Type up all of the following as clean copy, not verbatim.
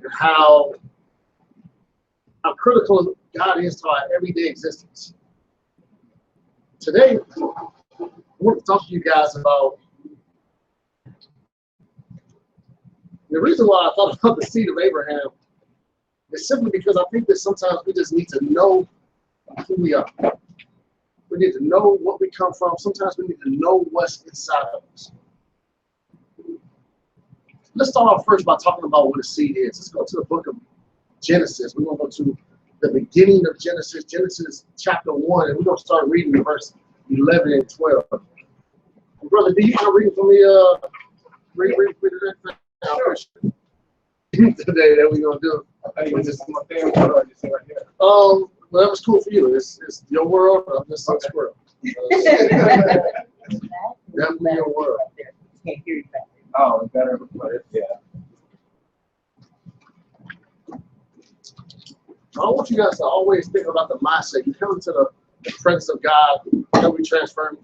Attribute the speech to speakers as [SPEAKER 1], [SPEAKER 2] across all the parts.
[SPEAKER 1] and how critical God is to our everyday existence. Today, I want to talk to you guys about the reason why I thought about the seed of Abraham is simply because I think that sometimes we just need to know who we are. We need to know what we come from. Sometimes we need to know what's inside of us. Let's start off first by talking about what a seed is. Let's go to the book of Genesis. We're going to go to the beginning of Genesis, Genesis chapter 1, and we're going to start reading the verse 11 and 12. Brother, do you want to read for me? Read that. Sure. Today that we're going to do.
[SPEAKER 2] I think it's just my favorite word. Just right here.
[SPEAKER 1] Well, that was cool for you. It's your world. I'm just some squirrel. Definitely your world.
[SPEAKER 3] Can't hear you back.
[SPEAKER 2] Oh, better. Yeah.
[SPEAKER 1] I want you guys to always think about the mindset. You come to the presence of God. We transform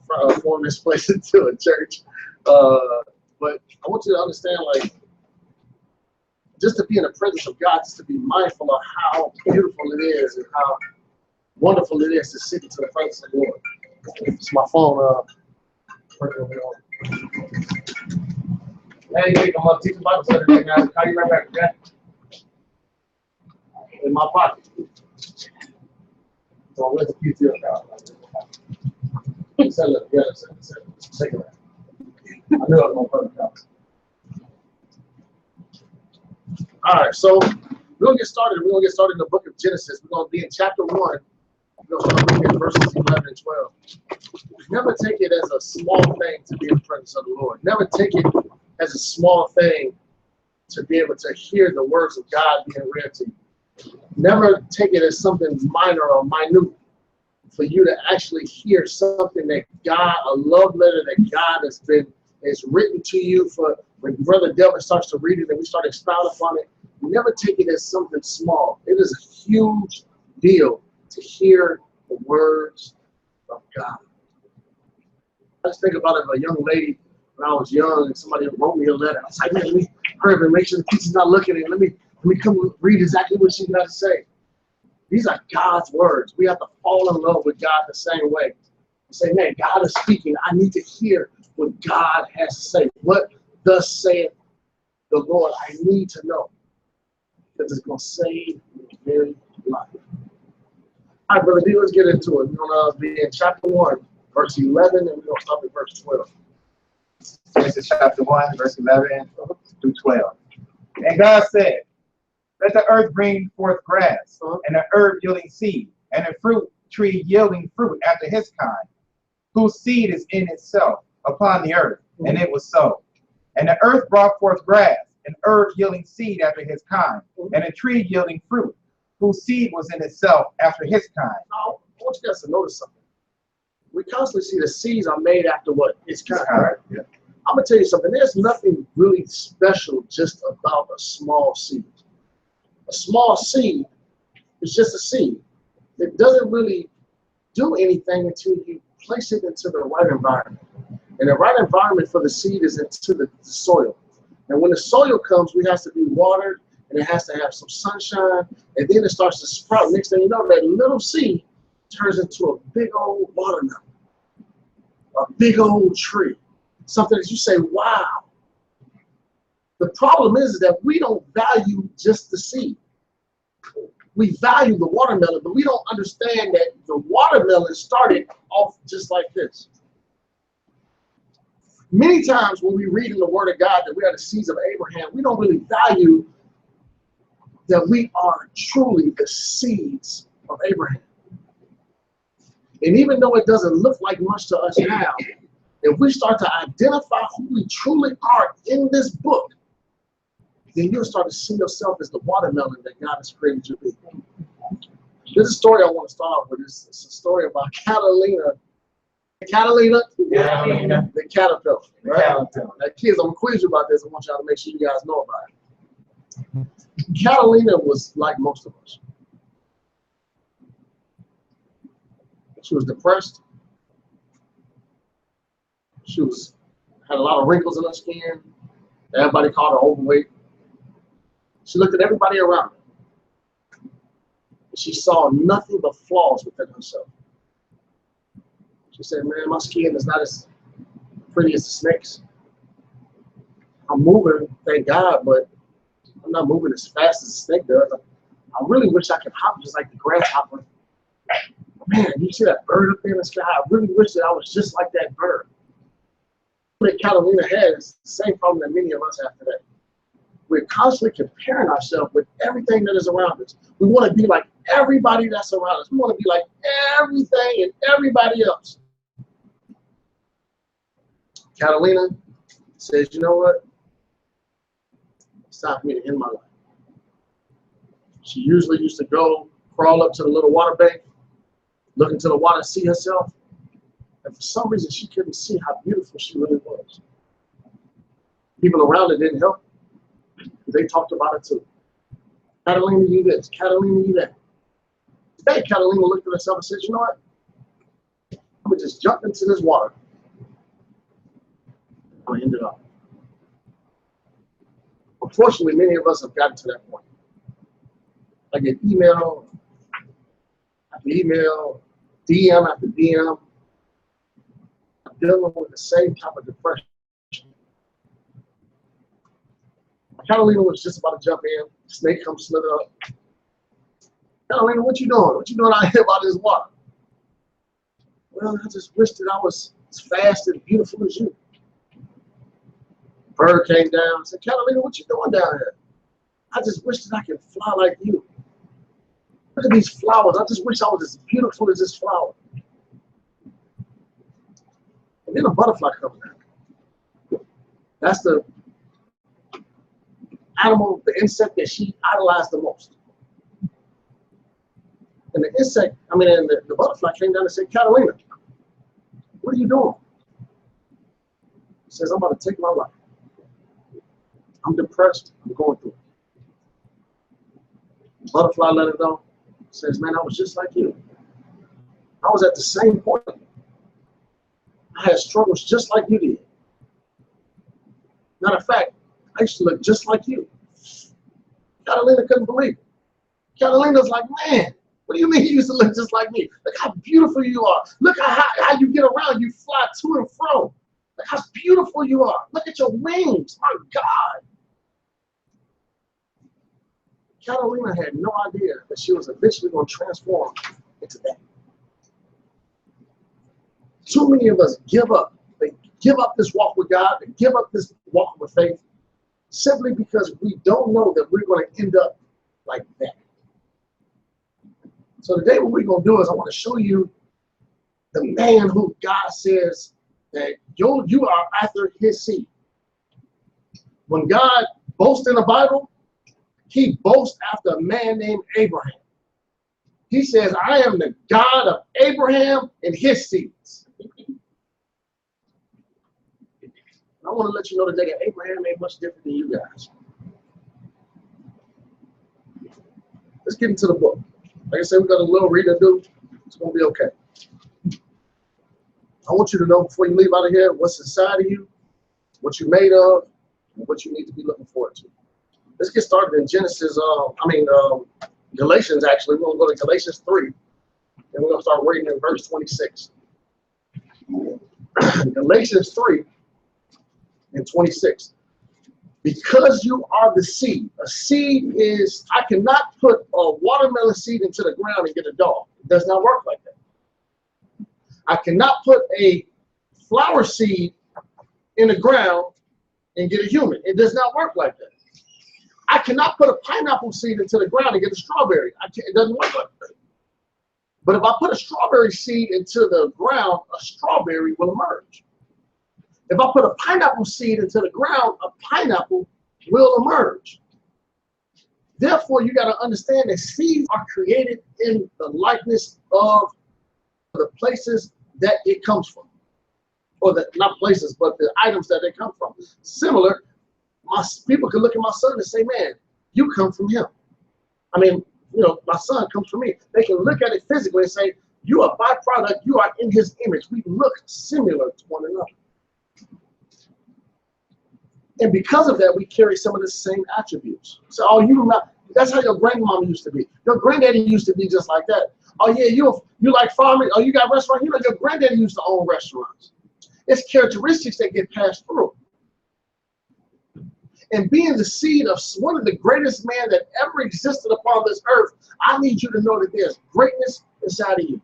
[SPEAKER 1] this place into a church. But I want you to understand, like, just to be in the presence of God, just to be mindful of how beautiful it is and how wonderful it is to sit into the presence of the Lord. It's my phone. Hey, Rico, I'm going to teach Bible study right now. Call you right back, okay? In my pocket. So where's the PTO account? Send it together. Take it out. I knew I was going to put it down. All right, so we're going to get started. We're going to get started in the book of Genesis. We're going to be in chapter 1. We're going to start reading verses 11 and 12. Never take it as a small thing to be in the presence of the Lord. Never take it as a small thing to be able to hear the words of God being read to you. Never take it as something minor or minute for you to actually hear something that God, a love letter that God has written to you. For when Brother Delvin starts to read it and we start expounding upon it, never take it as something small. It is a huge deal to hear the words of God. I just think about it, a young lady when I was young and somebody wrote me a letter. I was like, man, let me hurry up and make sure the teacher's not looking at it. Let me come read exactly what she got to say. These are God's words. We have to fall in love with God the same way. Say, man, God is speaking. I need to hear what God has to say. What thus saith the Lord? I need to know. Because it's going to save my very life. All right, Brother D, let's get into it. We're going to be in chapter 1, verse 11, and we're going to start with verse 12.
[SPEAKER 2] Genesis chapter 1, verse 11 through 12. And God said, let the earth bring forth grass, and the herb yielding seed, and a fruit tree yielding fruit after his kind, whose seed is in itself upon the earth. And it was so. And the earth brought forth grass, and herb yielding seed after his kind, and a tree yielding fruit, whose seed was in itself after his kind.
[SPEAKER 1] Now, I want you guys to notice something. We constantly see the seeds are made after what? Its kind, right?
[SPEAKER 2] Yeah.
[SPEAKER 1] I'm going to tell you something. There's nothing really special just about a small seed. A small seed is just a seed. It doesn't really do anything until you place it into the right environment. And the right environment for the seed is into the soil. And when the soil comes, we have to be watered, and it has to have some sunshine, and then it starts to sprout. Next thing you know, that little seed turns into a big old watermelon, a big old tree, something that you say, wow. The problem is that we don't value just the seed. We value the watermelon, but we don't understand that the watermelon started off just like this. Many times when we read in the Word of God that we are the seeds of Abraham, we don't really value that we are truly the seeds of Abraham. And even though it doesn't look like much to us now, if we start to identify who we truly are in this book, then you'll start to see yourself as the watermelon that God has created you to be. There's a story I want to start off with. It's a story about Catalina. Catalina?
[SPEAKER 2] Yeah.
[SPEAKER 1] The caterpillar. Right?
[SPEAKER 2] Caterpillar.
[SPEAKER 1] Now, kids, I'm going to quiz you about this. I want y'all to make sure you guys know about it. Catalina was like most of us. She was depressed. She had a lot of wrinkles in her skin. Everybody called her overweight. She looked at everybody around her. She saw nothing but flaws within herself. She said, man, my skin is not as pretty as the snakes. I'm moving, thank God, but I'm not moving as fast as the snake does. I really wish I could hop just like the grasshopper. Man, you see that bird up there in the sky? I really wish that I was just like that bird. What Catalina has the same problem that many of us have today. We're constantly comparing ourselves with everything that is around us. We want to be like everybody that's around us. We want to be like everything and everybody else. Catalina says, you know what? It's time for me to end my life. She usually used to go crawl up to the little water bank, look into the water, see herself. And for some reason, she couldn't see how beautiful she really was. People around her didn't help. They talked about it too. Catalina, you this. Catalina, you that. Today, Catalina looked at herself and said, you know what? I'm going to just jump into this water. I ended up. Unfortunately, many of us have gotten to that point. I get email after email, DM after DM. I'm dealing with the same type of depression. Catalina was just about to jump in. Snake comes slithering up. Catalina, what you doing? What you doing out here by this water? Well, I just wish that I was as fast and beautiful as you. Bird came down and said, Catalina, what you doing down here? I just wish that I could fly like you. Look at these flowers. I just wish I was as beautiful as this flower. And then a butterfly comes down. That's the animal, the insect that she idolized the most. And the insect, and the butterfly came down and said, Catalina, what are you doing? She says, I'm about to take my life. I'm depressed. I'm going through it. The butterfly let it know. Says, man, I was just like you. I was at the same point. I had struggles just like you did. Matter of fact, I used to look just like you. Catalina couldn't believe it. Catalina's like, man, what do you mean you used to look just like me? Look how beautiful you are. Look how you get around. You fly to and fro. Look how beautiful you are. Look at your wings. My God. Catalina had no idea that she was eventually going to transform into that. Too many of us give up. They give up this walk with God. They give up this walk with faith simply because we don't know that we're going to end up like that. So today what we're going to do is I want to show you the man who God says that you are after his seed. When God boasts in the Bible, he boasts after a man named Abraham. He says, I am the God of Abraham and his seeds. I want to let you know today that Abraham ain't much different than you guys. Let's get into the book. Like I said, we got a little reading to do. It's going to be okay. I want you to know before you leave out of here what's inside of you, what you're made of, and what you need to be looking forward to. Let's get started in Galatians, actually. We're going to go to Galatians 3, and we're going to start reading in verse 26. Galatians 3 and 26. Because you are the seed. A seed is, I cannot put a watermelon seed into the ground and get a dog. It does not work like that. I cannot put a flower seed in the ground and get a human. It does not work like that. I cannot put a pineapple seed into the ground and get a strawberry. It doesn't work like that. But if I put a strawberry seed into the ground, a strawberry will emerge. If I put a pineapple seed into the ground, a pineapple will emerge. Therefore, you got to understand that seeds are created in the likeness of the places that it comes from. Or not places, but the items that they come from. Similar, people can look at my son and say, man, you come from him. My son comes from me. They can look at it physically and say, you are a byproduct, you are in his image. We look similar to one another. And because of that, we carry some of the same attributes. So, oh, you remember, that's how your grandmama used to be. Your granddaddy used to be just like that. Oh yeah, you like farming. Oh, you got restaurants. You know, your granddaddy used to own restaurants. It's characteristics that get passed through. And being the seed of one of the greatest men that ever existed upon this earth, I need you to know that there's greatness inside of you.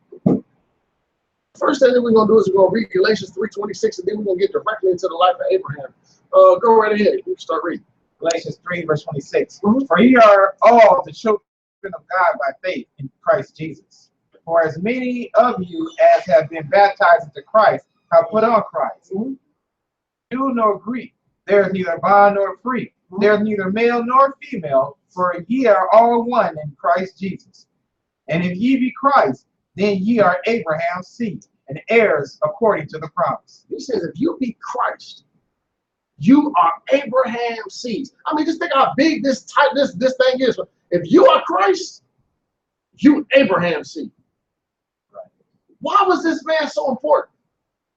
[SPEAKER 1] First thing that we're going to do is we're going to read Galatians 3:26, and then we're going to get directly into the life of Abraham. Go right ahead. You can start reading.
[SPEAKER 2] Galatians 3, verse 26. For ye are all the children of God by faith in Christ Jesus. For as many of you as have been baptized into Christ have put on Christ. Jew nor Greek, there is neither bond nor free, there is neither male nor female, for ye are all one in Christ Jesus. And if ye be Christ, then ye are Abraham's seed and heirs according to the promise.
[SPEAKER 1] He says, if you be Christ, you are Abraham's seed. I mean, just think how big this thing is. If you are Christ, you Abraham's seed. Right. Why was this man so important?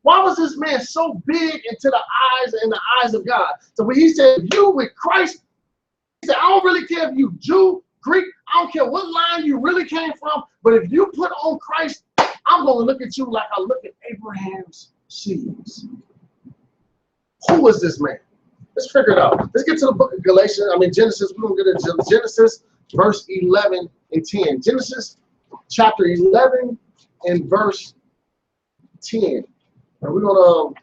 [SPEAKER 1] Why was this man so big into the eyes of God? So when he said, you with Christ, he said, I don't really care if you Jew, Greek, I don't care what line you really came from, but if you put on Christ, I'm going to look at you like I look at Abraham's seeds. Who was this man? Let's figure it out. Let's get to the book of Genesis. We're going to get into Genesis, verse 11 and 10. Genesis chapter 11 and verse 10. And we're going to,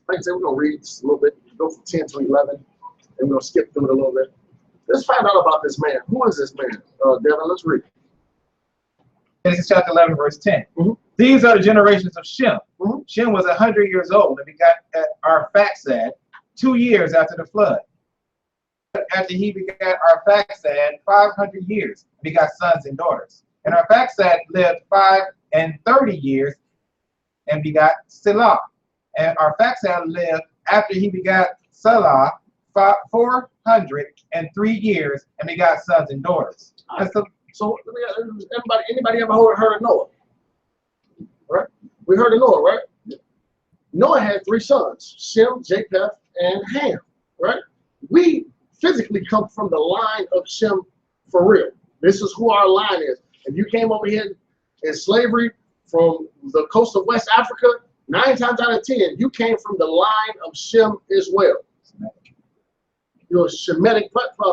[SPEAKER 1] like I said, we're going to read this a little bit, go from 10 to 11, and we're going to skip through it a little bit. Let's find out about this man. Who is this man? Devin, let's read.
[SPEAKER 2] Genesis chapter 11, verse 10. These are the generations of Shem. Shem was 100 years old and begot Arphaxad 2 years after the flood. After he begat Arphaxad 500 years, and begot sons and daughters. And Arphaxad lived 530 years and begot Selah. And Arphaxad lived after he begot Selah 403 years and begot sons and daughters.
[SPEAKER 1] So anybody ever heard of Noah? Right? We heard of Noah, right? Noah had 3 sons, Shem, Japheth, and Ham, right? We physically come from the line of Shem for real. This is who our line is. If you came over here in slavery from the coast of West Africa, 9 times out of 10, you came from the line of Shem as well. You're a Shemitic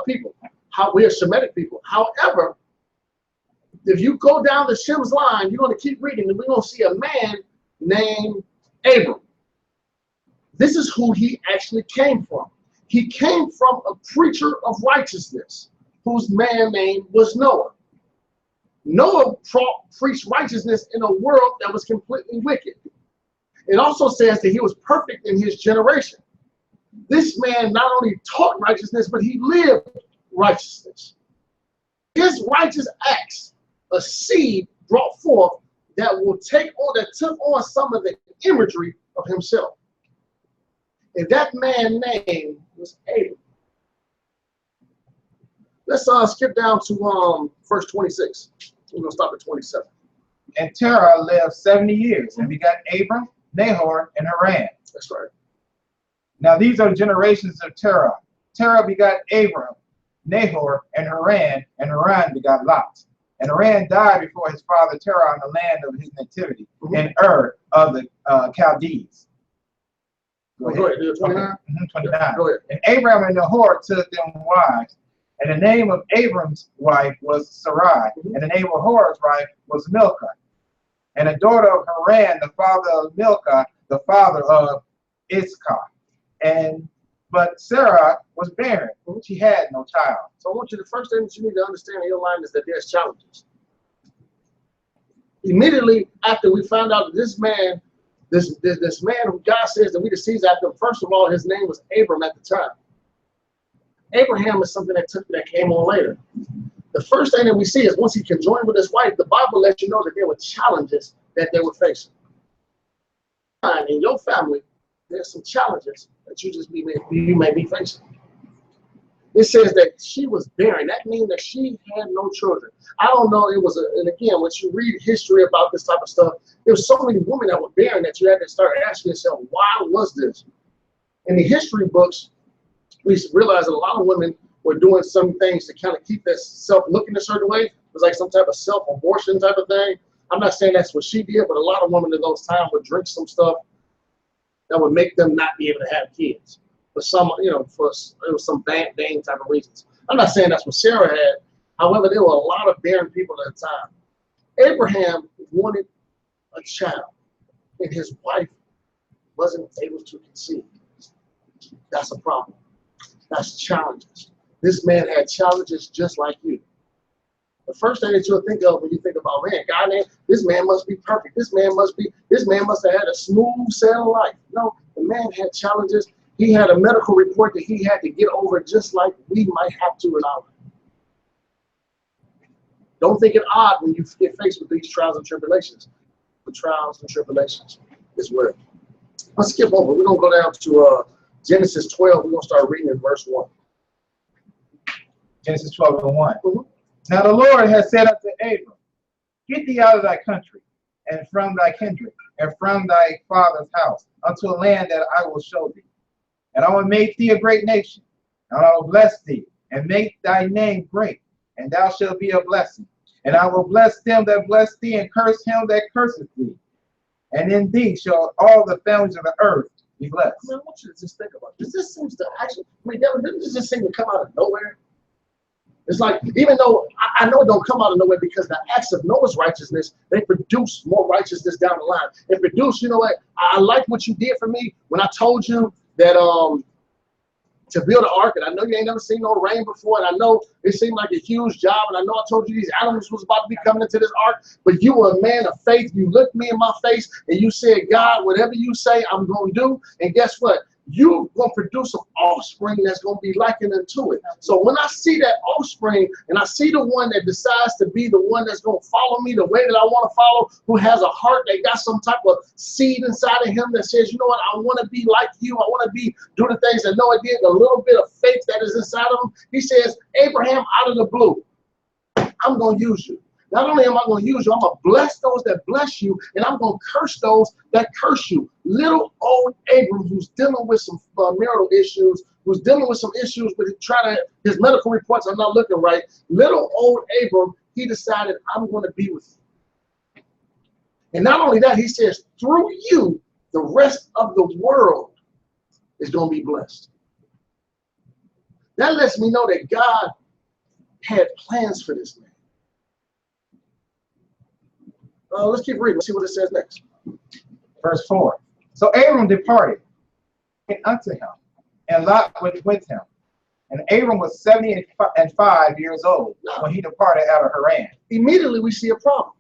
[SPEAKER 1] people. We're Shemitic people. However, if you go down the Shem's line, you're going to keep reading, and we're going to see a man named Abram. This is who he actually came from. He came from a preacher of righteousness, whose man name was Noah. Noah preached righteousness in a world that was completely wicked. It also says that he was perfect in his generation. This man not only taught righteousness, but he lived righteousness. His righteous acts, a seed brought forth that took on some of the imagery of himself. And that man's name was Abram. Let's skip down to verse 26. We're going to stop at 27.
[SPEAKER 2] And Terah lived 70 years and begot Abram, Nahor, and Haran.
[SPEAKER 1] That's right.
[SPEAKER 2] Now these are the generations of Terah. Terah begot Abram, Nahor, and Haran begot Lot. And Haran died before his father Terah on the land of his nativity, in Ur of the Chaldees.
[SPEAKER 1] Go ahead. 29?
[SPEAKER 2] 29.
[SPEAKER 1] Go ahead.
[SPEAKER 2] And Abram and Nahor took them wives. And the name of Abram's wife was Sarai, and the name of Nahor's wife was Milcah. And the daughter of Haran, the father of Milcah, the father of Iscah. But Sarah was barren. She had no child.
[SPEAKER 1] So I want you, the first thing that you need to understand in your line is that there's challenges. Immediately after we found out that this man who God says that we the seeds after, first of all, his name was Abram at the time. Abraham is something that came on later. The first thing that we see is once he conjoined with his wife, the Bible lets you know that there were challenges that they were facing. In your family, there's some challenges that you may be facing. It says that she was barren. That means that she had no children. I don't know. And again, when you read history about this type of stuff, there were so many women that were barren that you had to start asking yourself, why was this? in the history books, we realized that a lot of women were doing some things to kind of keep that self looking a certain way. It was like some type of self-abortion type of thing. I'm not saying that's what she did, but a lot of women in those times would drink some stuff that would make them not be able to have kids. For some, you know, it was some bad type of reasons. I'm not saying that's what Sarah had. However, there were a lot of barren people at the time. Abraham wanted a child, and his wife wasn't able to conceive. That's a problem. That's challenges. This man had challenges just like you. The first thing that you'll think of when you think about, man, God, this man must be perfect. This man must have had a smooth sailing life. No, the man had challenges. He had a medical report that he had to get over just like we might have to in our life. Don't think it odd when you get faced with these trials and tribulations. The trials and tribulations is where. Let's skip over. We're going to go down to Genesis 12. We're going to start reading in verse 1.
[SPEAKER 2] Genesis 12 and 1. Now the Lord has said unto Abram, get thee out of thy country, and from thy kindred, and from thy father's house, unto a land that I will show thee. And I will make thee a great nation, and I will bless thee, and make thy name great, and thou shalt be a blessing. And I will bless them that bless thee, and curse him that curseth thee. And in thee shall all the families of the earth be blessed.
[SPEAKER 1] I want you to just think about this. This seems to actually, doesn't this just seem to come out of nowhere? It's like, even though I know it don't come out of nowhere, because the acts of Noah's righteousness, they produce more righteousness down the line. They produce, you know what, I like what you did for me when I told you that to build an ark, and I know you ain't never seen no rain before, and I know it seemed like a huge job, and I know I told you these animals was about to be coming into this ark, but you were a man of faith. You looked me in my face, and you said, God, whatever you say, I'm going to do. And guess what? You're going to produce some offspring that's going to be likened unto it. So when I see that offspring, and I see the one that decides to be the one that's going to follow me the way that I want to follow, who has a heart that got some type of seed inside of him that says, you know what, I want to be like you. I want to be do the things that Noah did, a little bit of faith that is inside of him. He says, Abraham, out of the blue, I'm going to use you. Not only am I going to use you, I'm going to bless those that bless you, and I'm going to curse those that curse you. Little old Abram, who's dealing with some marital issues, who's dealing with some issues with his medical reports are not looking right. Little old Abram, he decided, I'm going to be with you. And not only that, he says, through you, the rest of the world is going to be blessed. That lets me know that God had plans for this man. Let's keep reading. Let's see what it says next.
[SPEAKER 2] Verse 4. So Abram departed unto him, and Lot went with him. And Abram was 75 years old when he departed out of Haran.
[SPEAKER 1] Immediately we see a problem.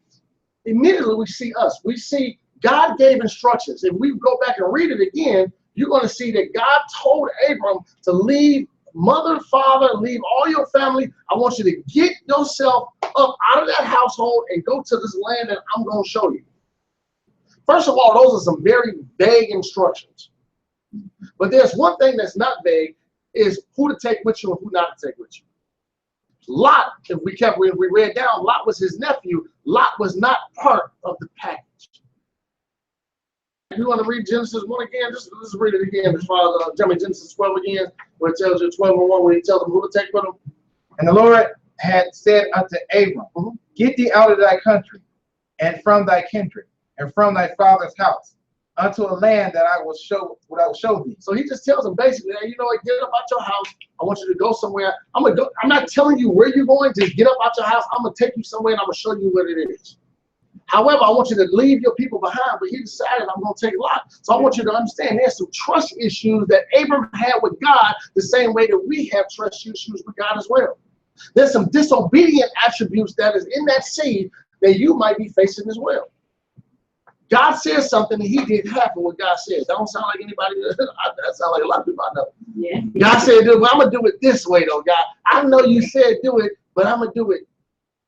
[SPEAKER 1] Immediately we see us. We see God gave instructions. If we go back and read it again, you're going to see that God told Abram to leave mother, father, leave all your family. I want you to get yourself up out of that household and go to this land that I'm going to show you. First of all, those are some very vague instructions. But there's one thing that's not vague, is who to take with you and who not to take with you. Lot, if we read down, Lot was his nephew. Lot was not part of the package. If you want to read Genesis 1 again, just read it again as far as Genesis 12 again, where it tells you 12 and 1, where he tells them who to take with him.
[SPEAKER 2] And the Lord had said unto Abram, get thee out of thy country, and from thy kindred, and from thy father's house, unto a land that I will show thee.
[SPEAKER 1] So he just tells him basically, hey, you know what, get up out your house. I want you to go somewhere. I'm not telling you where you're going. Just get up out your house. I'm gonna take you somewhere and I'm gonna show you what it is. However, I want you to leave your people behind, but he decided I'm going to take Lot. So I want you to understand there's some trust issues that Abram had with God, the same way that we have trust issues with God as well. There's some disobedient attributes that is in that seed that you might be facing as well. God says something and he didn't happen what God said. That don't sound like anybody. That sounds like a lot of people I know. Yeah. God said, dude, well, I'm going to do it this way, though, God. I know you said do it, but I'm going to do it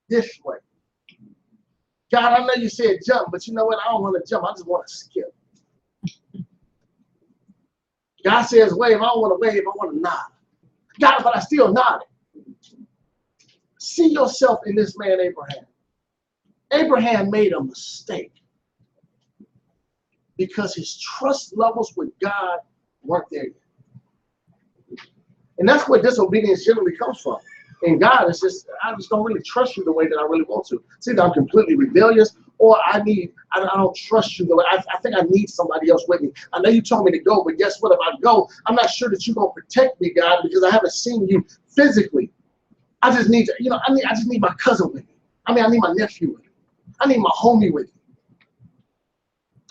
[SPEAKER 1] this way. God, I know you said jump, but you know what? I don't want to jump. I just want to skip. God says wave. I don't want to wave. I want to nod. God, but I still nod. See yourself in this man, Abraham. Abraham made a mistake because his trust levels with God weren't there yet. And that's where disobedience generally comes from. And God, it's just, I just don't really trust you the way that I really want to. See, that I'm completely rebellious, or I don't trust you the way, I think I need somebody else with me. I know you told me to go, but guess what? If I go, I'm not sure that you're going to protect me, God, because I haven't seen you physically. I just need to, I just need my cousin with me. I need my nephew with me. I need my homie with me.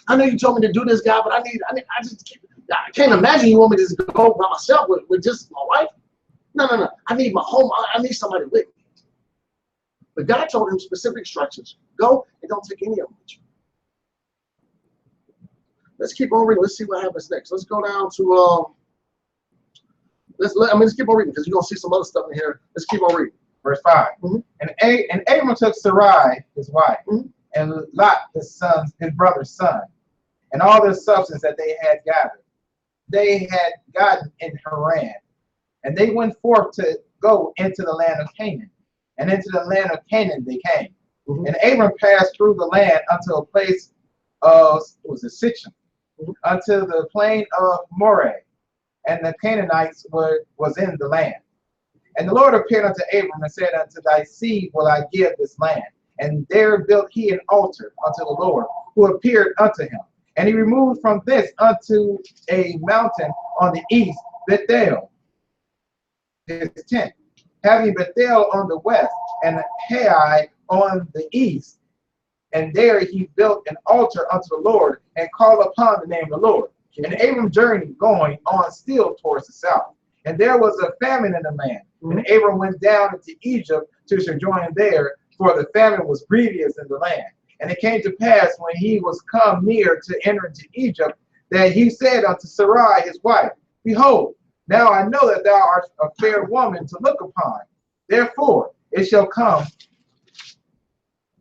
[SPEAKER 1] I know you told me to do this, God, but I can't imagine you want me to just go by myself with just my wife. No. I need my home. I need somebody with me. But God told him specific instructions. Go and don't take any of them with you. Let's keep on reading. Let's see what happens next. Let's go down to let's keep on reading because you're gonna see some other stuff in here. Let's keep on reading.
[SPEAKER 2] Verse 5.
[SPEAKER 1] Mm-hmm.
[SPEAKER 2] And Abram took Sarai, his wife,
[SPEAKER 1] mm-hmm.
[SPEAKER 2] and Lot, his brother's son, and all their substance that they had gathered. They had gotten in Haran. And they went forth to go into the land of Canaan. And into the land of Canaan they came. Mm-hmm. And Abram passed through the land unto a place of, Sichem, mm-hmm. unto the plain of Moreh. And the Canaanites was in the land. And the Lord appeared unto Abram and said, unto thy seed will I give this land. And there built he an altar unto the Lord, who appeared unto him. And he removed from this unto a mountain on the east, Bethel, his tent, having Bethel on the west and Hai on the east. And there he built an altar unto the Lord and called upon the name of the Lord. And Abram journeyed going on still towards the south. And there was a famine in the land. And Abram went down into Egypt to sojourn there, for the famine was grievous in the land. And it came to pass when he was come near to enter into Egypt, that he said unto Sarai his wife, Behold, now I know that thou art a fair woman to look upon. Therefore it shall come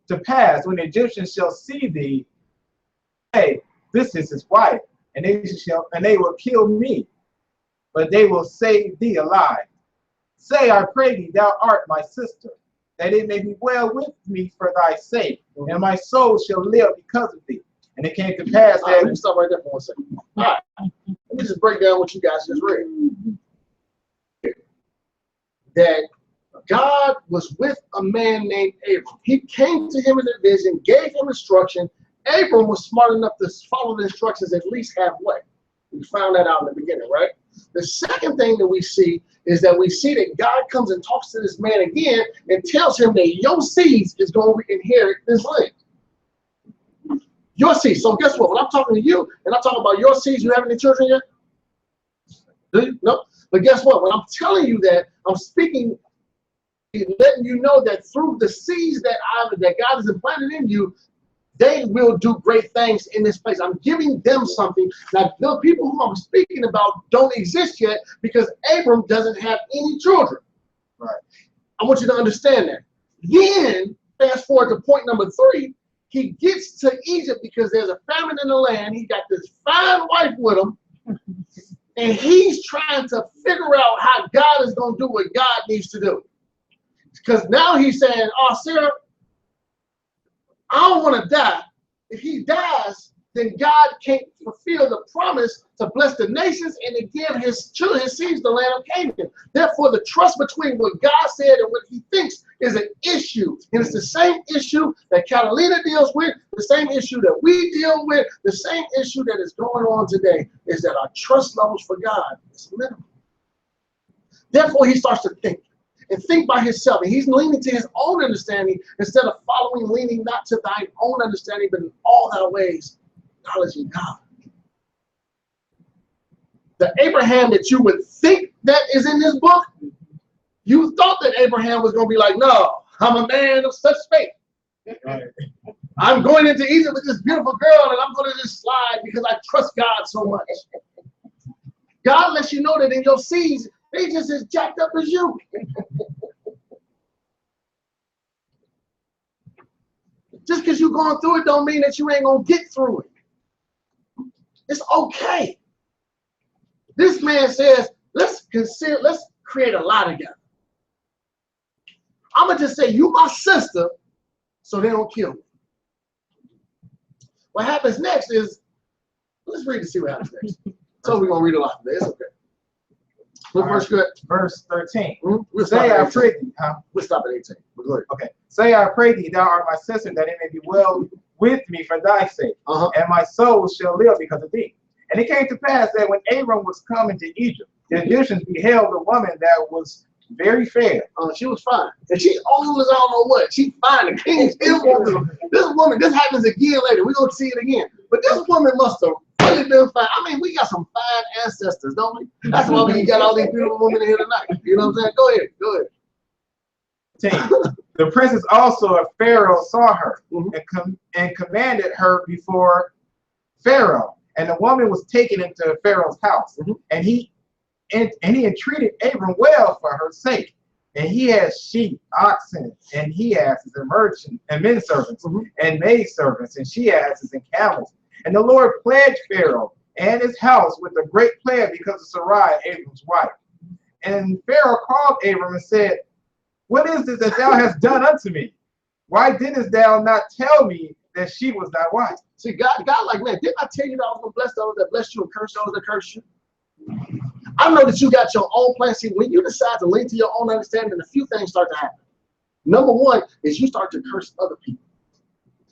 [SPEAKER 2] to pass when the Egyptians shall see thee, say, This is his wife, and they will kill me, but they will save thee alive. Say, I pray thee, thou art my sister, that it may be well with me for thy sake, and my soul shall live because of thee. And it came to pass that.
[SPEAKER 1] Let me stop right there for 1 second. All right. Let me just break down what you guys just read. That God was with a man named Abram. He came to him in a vision, gave him instruction. Abram was smart enough to follow the instructions at least halfway. We found that out in the beginning, right? The second thing that we see is that we see that God comes and talks to this man again and tells him that your seeds is going to inherit this land. Your seeds. So guess what? When I'm talking to you and I'm talking about your seeds, you have any children yet? Do you? No. But guess what? When I'm telling you that, I'm speaking, letting you know that through the seeds that God has implanted in you, they will do great things in this place. I'm giving them something. Now, the people who I'm speaking about don't exist yet because Abram doesn't have any children. Right. I want you to understand that. Then, fast forward to point number 3, he gets to Egypt because there's a famine in the land. He got this fine wife with him, and he's trying to figure out how God is going to do what God needs to do. Because now he's saying, oh, Sarah, I don't want to die. If he dies, then God can't fulfill the promise to bless the nations and to give his children, his seeds, the land of Canaan. Therefore, the trust between what God said and what he thinks is an issue. And it's the same issue that Catalina deals with, the same issue that we deal with, the same issue that is going on today is that our trust levels for God is minimal. Therefore, he starts to think. And think by himself. And he's leaning to his own understanding instead of leaning not to thine own understanding, but in all thy ways, acknowledging God. The Abraham that you would think that is in this book, you thought that Abraham was going to be like, no, I'm a man of such faith. I'm going into Egypt with this beautiful girl and I'm going to just slide because I trust God so much. God lets you know that in your seeds, they just as jacked up as you. Just because you're going through it don't mean that you ain't going to get through it. It's okay. This man says, let's create a lot together. I'm going to just say, you my sister, so they don't kill me. What happens next is, let's read to see what happens next. So we're going to read a lot today. It's okay. What verse good?
[SPEAKER 2] Verse 13.
[SPEAKER 1] We'll
[SPEAKER 2] Say, I pray thee,
[SPEAKER 1] We'll stop at 18. But go ahead.
[SPEAKER 2] Okay. Say, I pray thee, thou art my sister, that it may be well with me for thy sake, and my soul shall live because of thee. And it came to pass that when Abram was come into Egypt, the Egyptians beheld a woman that was very fair.
[SPEAKER 1] She was fine. And she old as I don't know what. She fine. The king still wants her. This woman, this happens again later. We're going to see it again. But this woman must have really been fine. I mean, we got some fine ancestors, don't we? That's why we got all these beautiful women in here tonight. You know what I'm saying? Go ahead. Go ahead.
[SPEAKER 2] The princess also of Pharaoh saw her and commanded her before Pharaoh. And the woman was taken into Pharaoh's house. And he entreated Abram well for her sake. And he had sheep, oxen, and he asses, and merchants, and men servants, and maid servants, and she asses, and camels. And the Lord pledged Pharaoh and his house with a great plague because of Sarai, Abram's wife. And Pharaoh called Abram and said, what is this that thou hast done unto me? Why didst thou not tell me that she was thy wife?
[SPEAKER 1] See, God like, man, didn't I tell you that I was going to bless those that bless you and curse those that curse you? I know that you got your own plan. See, when you decide to lean to your own understanding, a few things start to happen. Number one is you start to curse other people.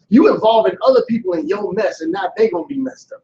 [SPEAKER 1] You involving other people in your mess, and now they're going to be messed up.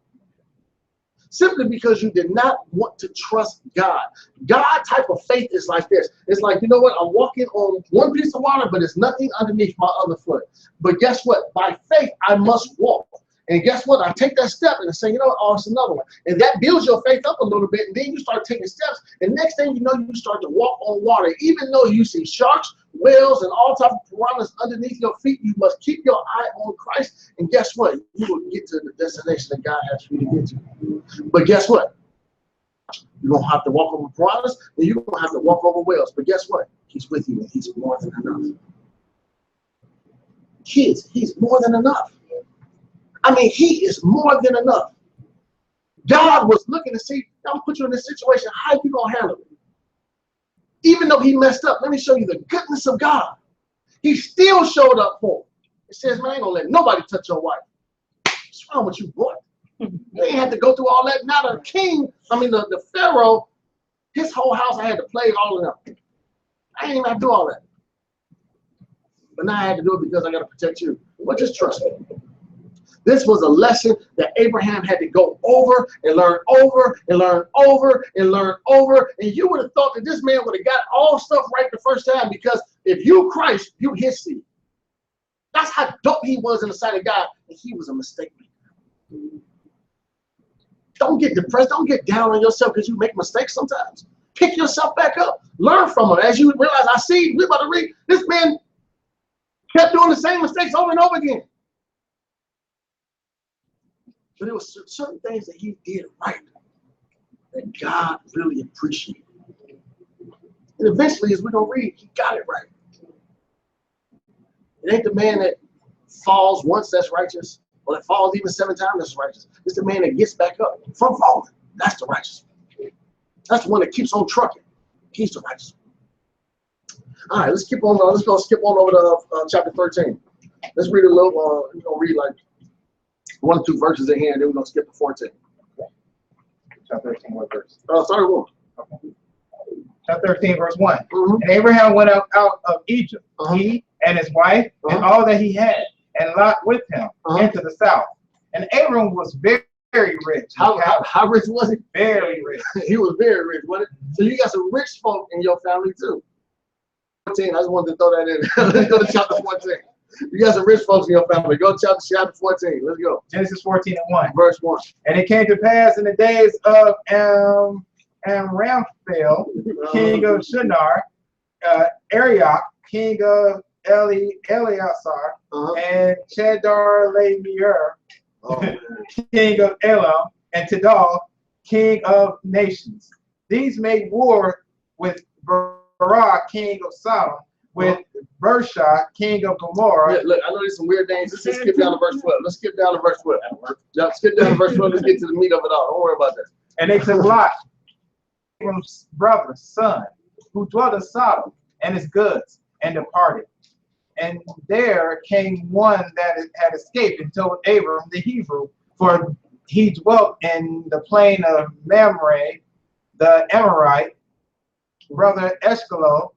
[SPEAKER 1] Simply because you did not want to trust God. God type of faith is like this. It's like, you know what? I'm walking on one piece of water, but there's nothing underneath my other foot. But guess what? By faith, I must walk. And guess what? I take that step and I say, you know what? Oh, it's another one. And that builds your faith up a little bit. And then you start taking steps. And next thing you know, you start to walk on water. Even though you see sharks, whales, and all types of piranhas underneath your feet, you must keep your eye on Christ. And guess what? You will get to the destination that God has for you to get to. But guess what? You're going to have to walk over piranhas, and you're going to have to walk over whales. But guess what? He's with you, and he's more than enough. Kids, he's more than enough. I mean, he is more than enough. God was looking to see, I'm going to put you in this situation. How are you going to handle it? Even though he messed up, let me show you the goodness of God. He still showed up for him. It says, man, I ain't going to let nobody touch your wife. What's wrong with you, boy? You ain't had to go through all that. Now the king, the Pharaoh, his whole house, I had to plague all of them. I ain't even have to do all that. But now I had to do it because I got to protect you. But just trust me. This was a lesson that Abraham had to go over and learn over and learn over and learn over. And you would have thought that this man would have got all stuff right the first time, because if you Christ, you his seed. That's how dope he was in the sight of God. And he was a mistake maker. Don't get depressed. Don't get down on yourself because you make mistakes sometimes. Pick yourself back up. Learn from them. As you realize, I see, we're about to read, this man kept doing the same mistakes over and over again. But there were certain things that he did right that God really appreciated. And eventually, as we're going to read, he got it right. It ain't the man that falls once that's righteous, or that falls even 7 times that's righteous. It's the man that gets back up from falling. That's the righteous one. That's the one that keeps on trucking. He's the righteous one. All right, let's keep on. Let's go skip on over to chapter 13. Let's read a little. We're going to read like 1 or 2 verses in here, and then we're going to skip to 14.
[SPEAKER 2] Chapter 13, what verse?
[SPEAKER 1] Start with 1.
[SPEAKER 2] Okay. Chapter 13, verse 1. And Abraham went out of Egypt, he and his wife, and all that he had, and Lot with him, into the south. And Abram was very, very rich.
[SPEAKER 1] How rich was he?
[SPEAKER 2] Very rich.
[SPEAKER 1] He was very rich, wasn't it? So you got some rich folk in your family too. 14, I just wanted to throw that in. Let's go to chapter 14. You got some rich folks in your family. Go to chapter 14. Let's go.
[SPEAKER 2] Genesis 14 and 1.
[SPEAKER 1] Verse 1.
[SPEAKER 2] And it came to pass in the days of Amraphel, king of Shinar, Arioch, king of Eleazar, and Chedorlaomer, king of Elam, and Tidal, king of nations. These made war with Barak, king of Sodom, with Bersha, king of Gomorrah.
[SPEAKER 1] Look, I know there's some weird names. Let's skip down to verse 12. Let's skip down to verse 12. Skip down to verse 12. Let's get to the meat of it all. Don't worry about that.
[SPEAKER 2] And they took Lot, Abram's brother, son, who dwelt in Sodom, and his goods, and departed. And there came one that had escaped and told Abram the Hebrew, for he dwelt in the plain of Mamre, the Amorite, brother Eshcolo,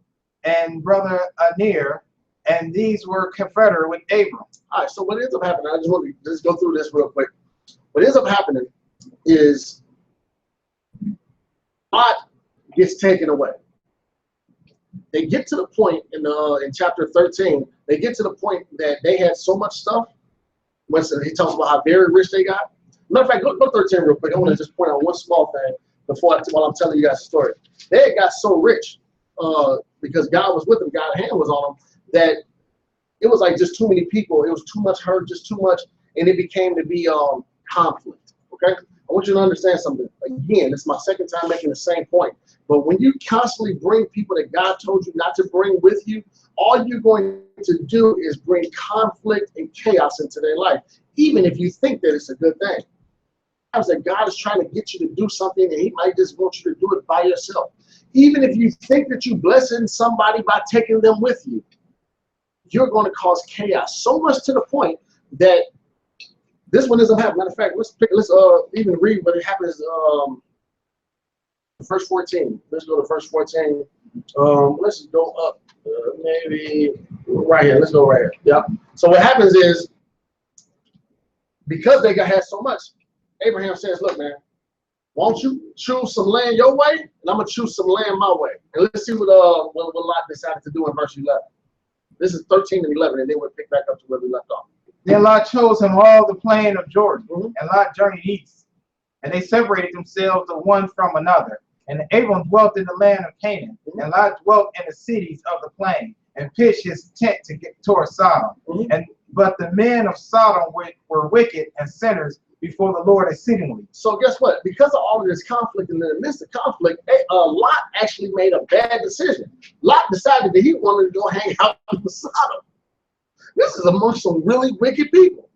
[SPEAKER 2] and brother Anir, and these were confederate with Abram.
[SPEAKER 1] All right, so what ends up happening, I just want to just go through this real quick. What ends up happening is Lot gets taken away. They get to the point in chapter 13, they get to the point that they had so much stuff. When he talks about how very rich they got. Matter of fact, go 13 real quick. I want to just point out one small thing while I'm telling you guys the story. They had got so rich because God was with them, God's hand was on them, that it was like just too many people. It was too much hurt, just too much, and it became to be conflict. Okay, I want you to understand something. Again, it's my second time making the same point. But when you constantly bring people that God told you not to bring with you, all you're going to do is bring conflict and chaos into their life, even if you think that it's a good thing. Sometimes that God is trying to get you to do something, and He might just want you to do it by yourself. Even if you think that you're blessing somebody by taking them with you, you're going to cause chaos so much to the point that this one doesn't happen. Matter of fact, let's even read what it happens. Verse 14. Let's go to verse 14. Let's go up maybe right here. Let's go right here. Yeah. So what happens is, because they had so much, Abraham says, "Look, man, won't you choose some land your way, and I'm gonna choose some land my way." And let's see what Lot decided to do in verse 11. This is 13 and 11, and then we'll pick back up to where we left off.
[SPEAKER 2] Then Lot chose him all the plain of Jordan, and Lot journeyed east, and they separated themselves the one from another. And Abram dwelt in the land of Canaan, and Lot dwelt in the cities of the plain, and pitched his tent to get toward Sodom. But the men of Sodom were wicked and sinners before the Lord exceedingly. So guess what? Because of all of this conflict, and in the midst of conflict, Lot actually made a bad decision. Lot decided that he wanted to go hang out with Sodom. This is among some really wicked people.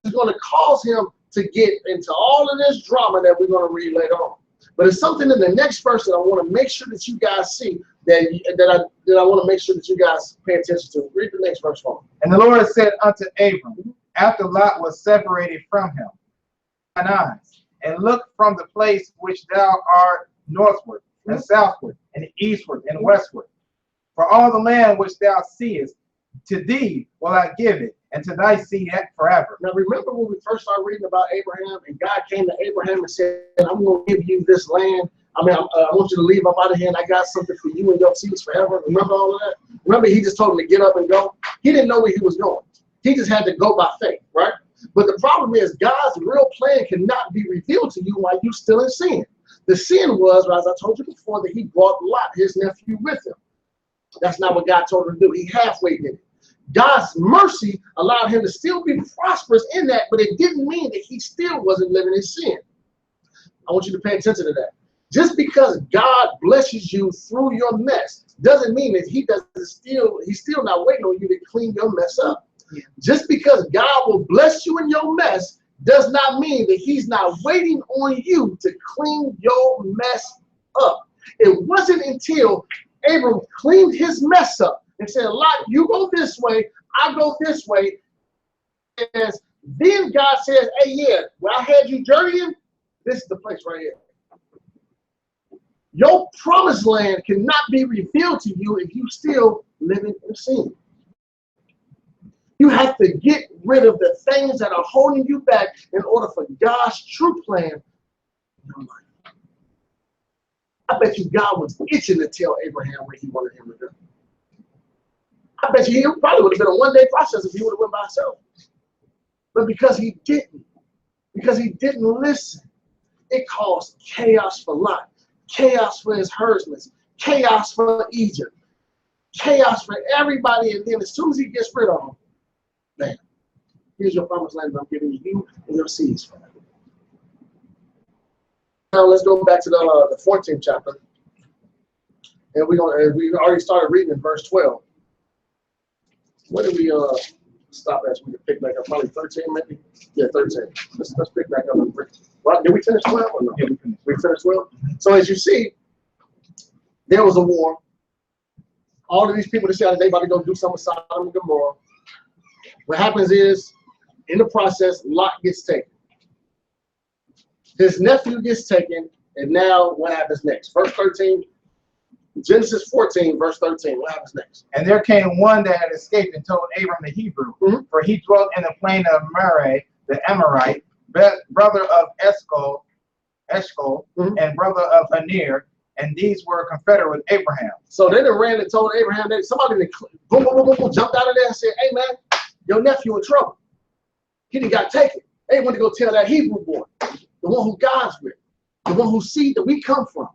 [SPEAKER 2] It's going to cause him to get into all of this drama that we're going to read later on. But it's something in the next verse that I want to make sure that you guys see, that I want to make sure that you guys pay attention to. Read the next verse for me. And the Lord said unto Abram, after Lot was separated from him, thine eyes, and look from the place which thou art northward, and southward, and eastward, and westward. For all the land which thou seest, to thee will I give it, and to thy seed forever. Now remember when we first started reading about Abraham, and God came to Abraham and said, I'm going to give you this land. I want you to leave up out of here, and I got something for you and your seeds forever. Remember all of that? Remember he just told him to get up and go? He didn't know where he was going. He just had to go by faith, right? But the problem is God's real plan cannot be revealed to you while you're still in sin. The sin was, as I told you before, that he brought Lot, his nephew, with him. That's not what God told him to do. He halfway did it. God's mercy allowed him to still be prosperous in that, but it didn't mean that he still wasn't living in sin. I want you to pay attention to that. Just because God blesses you through your mess doesn't mean that he's still not waiting on you to clean your mess up. Yeah. Just because God will bless you in your mess does not mean that he's not waiting on you to clean your mess up. It wasn't until Abram cleaned his mess up and said, Lot, you go this way, I go this way. And then God says, hey, yeah, where I had you journeying, this is the place right here. Your promised land cannot be revealed to you if you still living in sin. You have to get rid of the things that are holding you back in order for God's true plan in your life. I bet you God was itching to tell Abraham what he wanted him to do. I bet you he probably would have been a one-day process if he would have went by himself. But because he didn't listen, it caused chaos for Lot, chaos for his herdsmen, chaos for Egypt, chaos for everybody. And then as soon as he gets rid of them, bam, here's your promised land that I'm giving you and your seeds for. Now let's go back to the 14th chapter. And we already started reading in verse 12. What did we stop at? So we can pick back up probably 13 maybe? Yeah, 13. Let's pick back up. Well, did we finish 12 or no? Yeah, we finished 12. So as you see, there was a war. All of these people decided they about to go do something with Sodom and Gomorrah. What happens is, in the process, Lot gets taken. His nephew gets taken, and now what happens next? Verse 13,
[SPEAKER 1] Genesis 14, verse 13. What happens next?
[SPEAKER 2] And there came one that had escaped and told Abram the Hebrew, for he dwelt in the plain of Mamre, the Amorite, brother of Eshcol, and brother of Aner, and these were confederate with Abraham.
[SPEAKER 1] So they done ran and told Abraham that somebody boom, boom, boom, boom, boom, jumped out of there and said, hey man, your nephew in trouble. He done got taken. They went to go tell that Hebrew boy, the one who God's with, the one who sees that we come from.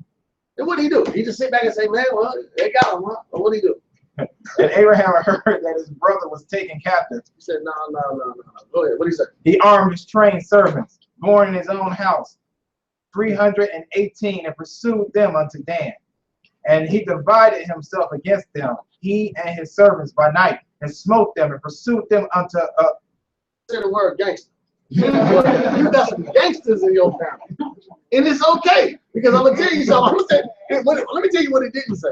[SPEAKER 1] And what did he do? He just sit back and say, man, well, they got him, huh? Or what did he do?
[SPEAKER 2] And Abraham heard that his brother was taken captive.
[SPEAKER 1] He said, no. Go ahead. What did he say?
[SPEAKER 2] He armed his trained servants, born in his own house, 318, and pursued them unto Dan. And he divided himself against them, he and his servants by night, and smote them and pursued them unto
[SPEAKER 1] Say the word gangster. You got some gangsters in your family. And it's okay. Because I'm going to tell you something. Let me tell you what it didn't say.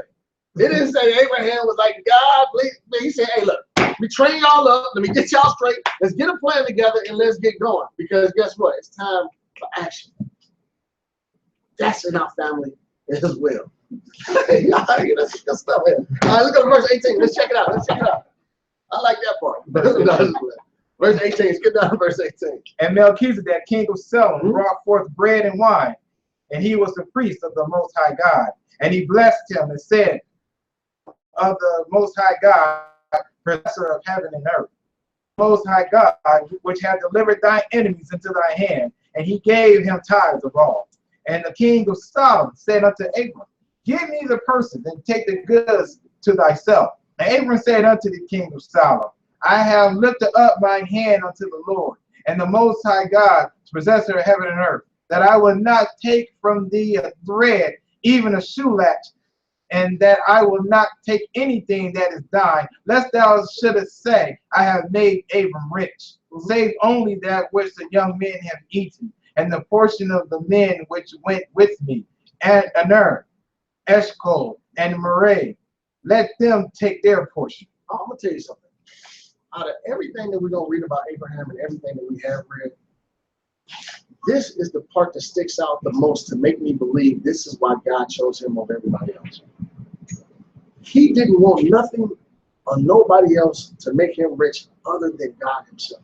[SPEAKER 1] It didn't say Abraham was like, God, please. He said, hey, look, we train y'all up. Let me get y'all straight. Let's get a plan together and let's get going. Because guess what? It's time for action. That's in our family as well. That's good stuff here. All right, let's go to verse 18. Let's check it out. I like that part. Verse 18. Skip down to verse 18.
[SPEAKER 2] And Melchizedek, king of Salem, brought forth bread and wine, and he was the priest of the Most High God. And he blessed him and said, of the Most High God, possessor of heaven and earth, Most High God, which hath delivered thy enemies into thy hand, and he gave him tithes of all. And the king of Sodom said unto Abram, give me the purses and take the goods to thyself. And Abram said unto the king of Sodom, I have lifted up mine hand unto the Lord, and the Most High God, possessor of heaven and earth, that I will not take from thee a thread, even a shoe latch, and that I will not take anything that is thine, lest thou shouldest say, I have made Abram rich, save only that which the young men have eaten, and the portion of the men which went with me, and Aner, Eshcol, and Mamre, let them take their portion.
[SPEAKER 1] I'm going to tell you something. Out of everything that we're going to read about Abraham and everything that we have read, this is the part that sticks out the most to make me believe this is why God chose him over everybody else. He didn't want nothing or nobody else to make him rich other than God himself.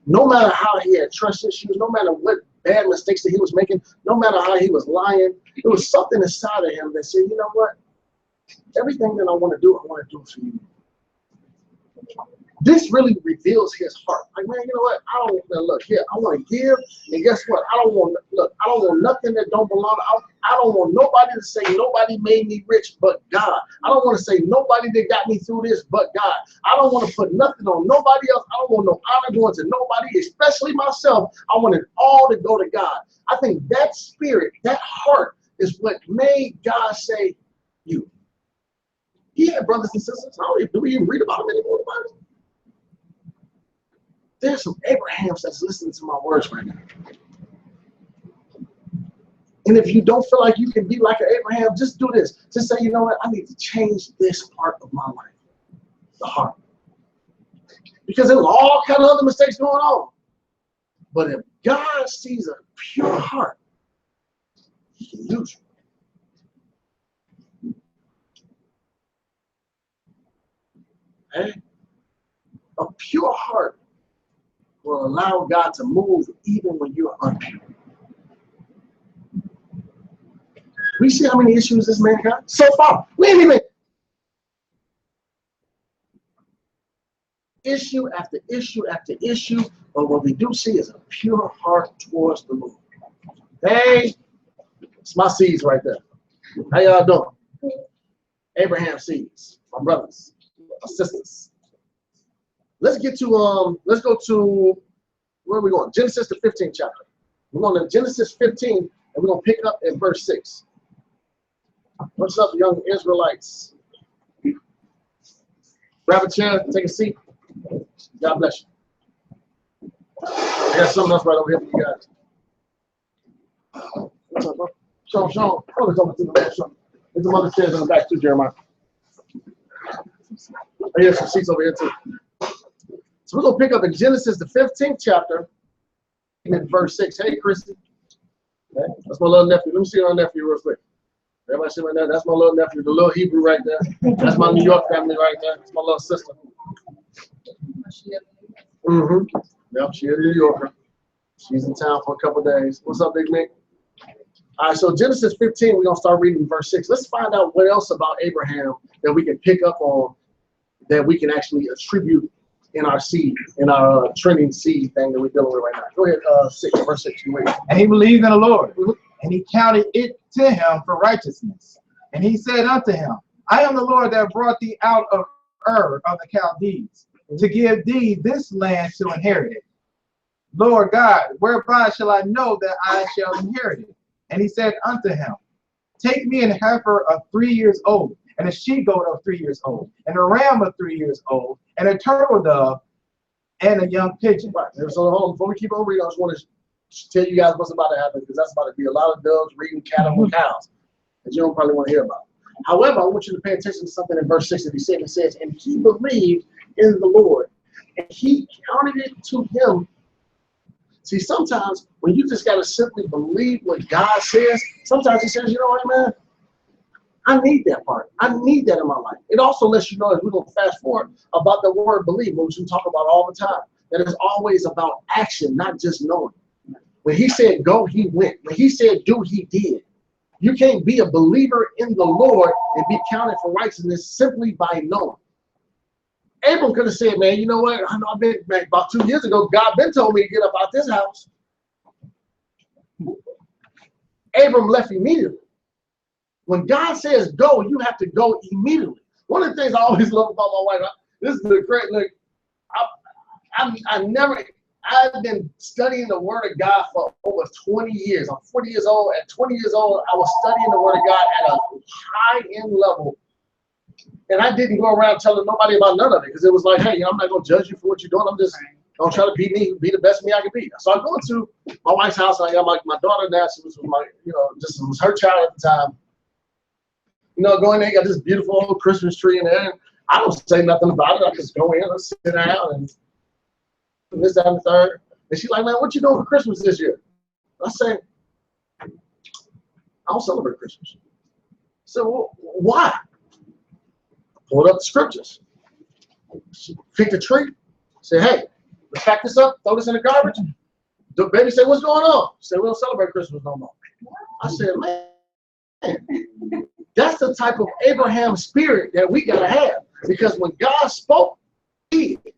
[SPEAKER 1] No matter how he had trust issues, no matter what bad mistakes that he was making, no matter how he was lying, there was something inside of him that said, you know what? Everything that I want to do for you. This really reveals his heart. Like, man, you know what? I don't look here. I want to give, and guess what? I don't want nothing that don't belong. I don't want nobody to say nobody made me rich but God. I don't want to say nobody that got me through this but God. I don't want to put nothing on nobody else. I don't want no honor going to nobody, especially myself. I want it all to go to God. I think that spirit, that heart, is what made God say, you. He had brothers and sisters. Do we even read about him anymore? There's some Abrahams that's listening to my words right now. And if you don't feel like you can be like an Abraham, just do this. Just say, you know what? I need to change this part of my life. The heart. Because there was all kind of other mistakes going on. But if God sees a pure heart, he can use you. Okay? A pure heart will allow God to move even when you're unpure. We see how many issues this man got so far. We ain't even issue after issue after issue, but what we do see is a pure heart towards the Lord. Hey, it's my seeds right there. How y'all doing? Abraham seeds, my brothers, my sisters. Let's get to let's go to, where are we going? Genesis the 15th chapter. We're going to Genesis 15 and we're going to pick up at verse 6. What's up, young Israelites? Grab a chair, take a seat. God bless you. I got something else right over here for you guys. What's up, bro? Sean, probably coming through the back. There's some other chairs in the back too, Jeremiah. I hear some seats over here too. So we're going to pick up in Genesis, the 15th chapter, in verse 6. Hey, Christy. Okay. That's my little nephew. Let me see your nephew real quick. Everybody see right there? That's my little nephew, the little Hebrew right there. That's my New York family right there. That's my little sister. Mm-hmm. Yep, she is a New Yorker. She's in town for a couple of days. What's up, Big Mick? All right, so Genesis 15, we're going to start reading verse 6. Let's find out what else about Abraham that we can pick up on, that we can actually attribute in our seed, in our trending seed thing that we're dealing with right now. Go ahead, verse 6. You wait.
[SPEAKER 2] And he believed in the Lord, and he counted it to him for righteousness. And he said unto him, I am the Lord that brought thee out of Ur of the Chaldees, to give thee this land to inherit it. Lord God, whereby shall I know that I shall inherit it? And he said unto him, take me an heifer of 3 years old, and a she-goat of 3 years old, and a ram of 3 years old, and a turtle dove, and a young pigeon.
[SPEAKER 1] Right. So hold on, before we keep on reading, I just want to tell you guys what's about to happen, because that's about to be a lot of doves reading cattle and cows that you don't probably want to hear about. However, I want you to pay attention to something in verse 6 that he said. It says, and he believed in the Lord, and he counted it to him. See, sometimes when you just got to simply believe what God says, sometimes he says, you know what, man, I need that part. I need that in my life. It also lets you know, as we're going to fast forward, about the word believe, which we talk about all the time, that it's always about action, not just knowing. When he said go, he went. When he said do, he did. You can't be a believer in the Lord and be counted for righteousness simply by knowing. Abram could have said, man, you know what? I know I've been, man, about 2 years ago, God been told me to get up out this house. Abram left immediately. When God says go, you have to go immediately. One of the things I always love about my wife, this is the great, look, I've been studying the Word of God for over 20 years. I'm 40 years old. At 20 years old, I was studying the Word of God at a high-end level. And I didn't go around telling nobody about none of it, because it was like, hey, you know, I'm not going to judge you for what you're doing. I'm just going to try to be me, be the best me I can be. So I go into my wife's house, and I got my daughter now. She was my, you know, just was her child at the time. You know, go in there, got this beautiful old Christmas tree in there. And I don't say nothing about it. I just go in and sit down and this, that, and the third. And she's like, man, what you doing for Christmas this year? I say, I don't celebrate Christmas. So well, why? Pulled up the scriptures. She picked a tree. Said, hey, let's pack this up, throw this in the garbage. The baby said, what's going on? She said, we don't celebrate Christmas no more. I said, man, that's the type of Abraham spirit that we got to have. Because when God spoke, he did.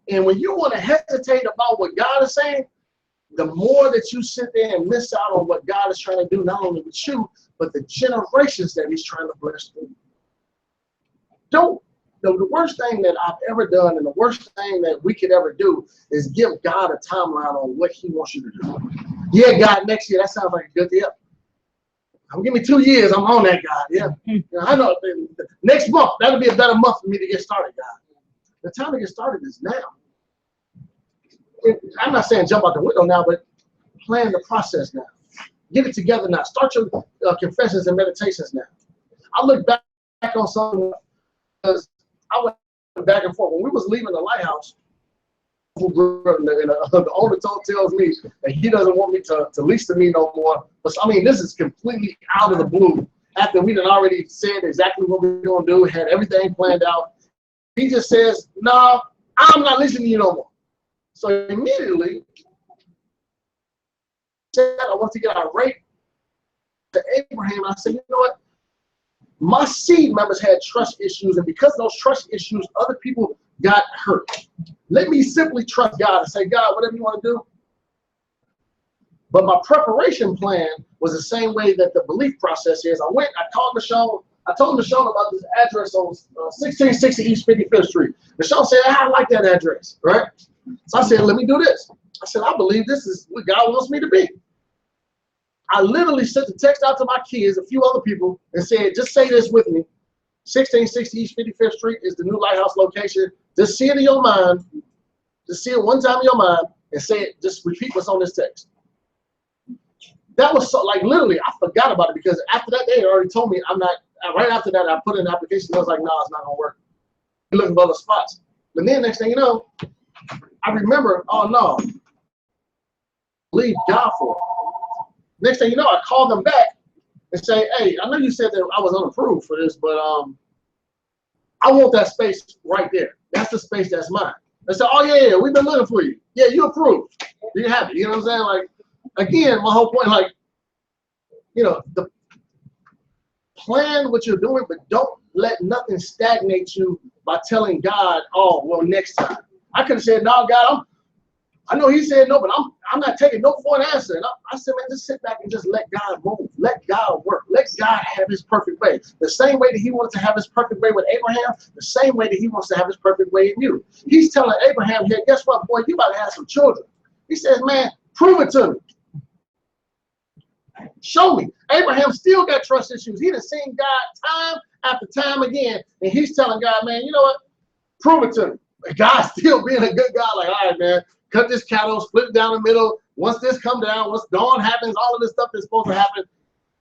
[SPEAKER 1] And when you want to hesitate about what God is saying, the more that you sit there and miss out on what God is trying to do, not only with you, but the generations that he's trying to bless through. The worst thing that I've ever done and the worst thing that we could ever do is give God a timeline on what he wants you to do. Yeah, God, next year, that sounds like a good deal. Give me 2 years, I'm on that, God. Yeah, I know. Next month, that'll be a better month for me to get started, God. The time to get started is now. I'm not saying jump out the window now, but plan the process now. Get it together now. Start your confessions and meditations now. I look back on something because I went back and forth. When we was leaving the lighthouse, the owner tells me that he doesn't want me to lease to me no more. But I mean, this is completely out of the blue. After we had already said exactly what we were going to do, had everything planned out, he just says, no, I'm not leasing to you no more. So immediately, said I want to get our rate to Abraham. I said, you know what? My seed members had trust issues, and because of those trust issues, other people got hurt. Let me simply trust God and say, God, whatever you want to do. But my preparation plan was the same way that the belief process is. I called Michonne. I told Michonne about this address on 1660 East 55th Street. Michonne said, I like that address, right? So I said, let me do this. I said, I believe this is what God wants me to be. I literally sent a text out to my kids, a few other people, and said, just say this with me. 1660 East 55th Street is the new lighthouse location. Just see it in your mind. Just see it one time in your mind and say it. Just repeat what's on this text. That was so, like, literally, I forgot about it because after that, they already told me I'm not. Right after that, I put in an application. I was like, no, it's not going to work. You're looking for other spots. But then next thing you know, I remember, oh, no. Believe God for it. Next thing you know, I called them back and say, hey, I know you said that I was unapproved for this, but I want that space right there. That's the space that's mine. They say, oh yeah, we've been looking for you. Yeah, you approved. You have it. You know what I'm saying? Like, again, my whole point, like, you know, the plan what you're doing, but don't let nothing stagnate you by telling God, oh, well, next time. I could have said, no, God, I know he said no, but I'm not taking no for an answer. And I said, man, just sit back and just let God move. Let God work. Let God have his perfect way. The same way that he wanted to have his perfect way with Abraham, the same way that he wants to have his perfect way in you. He's telling Abraham here, guess what, boy, you about to have some children. He says, man, prove it to me. Show me. Abraham still got trust issues. He done seen God time after time again, and he's telling God, man, you know what? Prove it to me. And God's still being a good God, like, all right, man, cut this cattle, split it down the middle. Once this come down, once dawn happens, all of this stuff that's supposed to happen,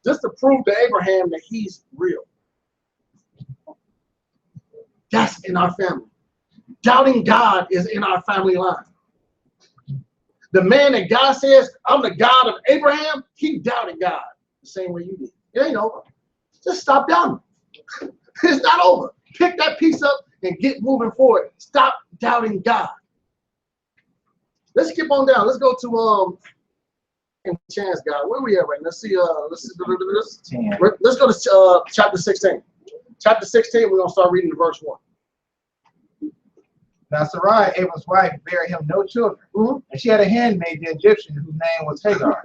[SPEAKER 1] just to prove to Abraham that he's real. That's in our family. Doubting God is in our family line. The man that God says, I'm the God of Abraham, he doubted God the same way you did. It ain't over. Just stop doubting. It's not over. Pick that piece up and get moving forward. Stop doubting God. Let's skip on down. Let's go to chance, God. Where we at right now? Let's see. Let's go to chapter 16. Chapter 16. We're gonna start reading the verse 1.
[SPEAKER 2] Now Sarai, Abram's wife, bare him no children, and she had a handmaid, the Egyptian, whose name was Hagar.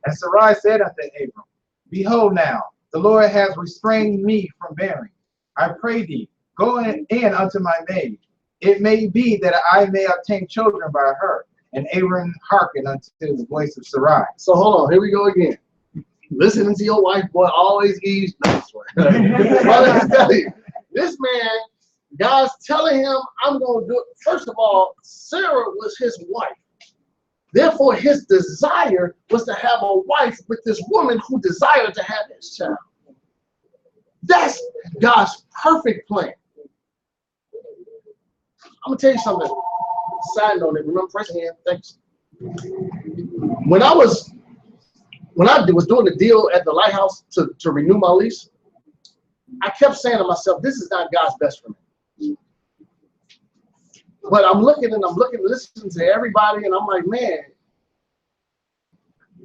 [SPEAKER 2] And Sarai said unto Abram, behold now, the Lord has restrained me from bearing. I pray thee, go in unto my maid. It may be that I may obtain children by her. And Abram hearkened unto the voice of Sarai.
[SPEAKER 1] So hold on, here we go again. Listening to your wife, boy, always gives nice one. Well, let me tell you, this man, God's telling him, I'm going to do it. First of all, Sarah was his wife. Therefore, his desire was to have a wife with this woman who desired to have his child. That's God's perfect plan. I'm going to tell you something. Side note, remember, press hand, thanks. When I was doing the deal at the lighthouse to renew my lease, I kept saying to myself, this is not God's best for me. But I'm looking, listening to everybody, and I'm like, man,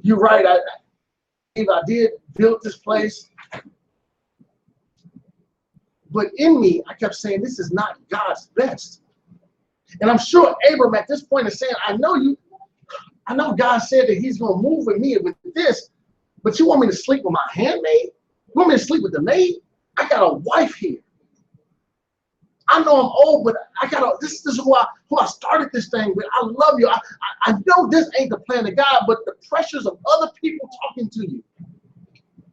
[SPEAKER 1] you're right. I did build this place. But in me, I kept saying, this is not God's best. And I'm sure Abram at this point is saying, I know God said that he's going to move with me with this, but you want me to sleep with my handmaid? You want me to sleep with the maid? I got a wife here. I know I'm old, but this is who I started this thing with. I love you. I know this ain't the plan of God, but the pressures of other people talking to you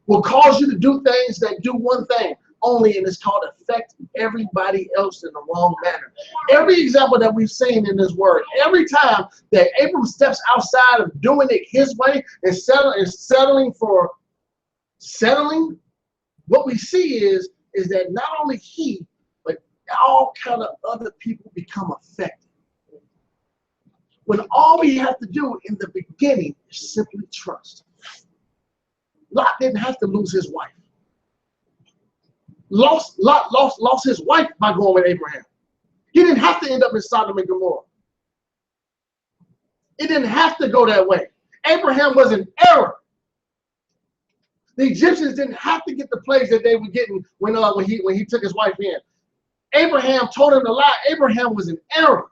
[SPEAKER 1] will cause you to do things that do one thing only, and it's called affect everybody else in the wrong manner. Every example that we've seen in this word, every time that Abram steps outside of doing it his way and settling, what we see is that not only he, but all kind of other people become affected. When all we have to do in the beginning is simply trust. Lot didn't have to lose his wife. Lot lost his wife by going with Abraham. He didn't have to end up in Sodom and Gomorrah. It didn't have to go that way. Abraham was in error. The Egyptians didn't have to get the plagues that they were getting when he took his wife in. Abraham told him to lie. Abraham was in error.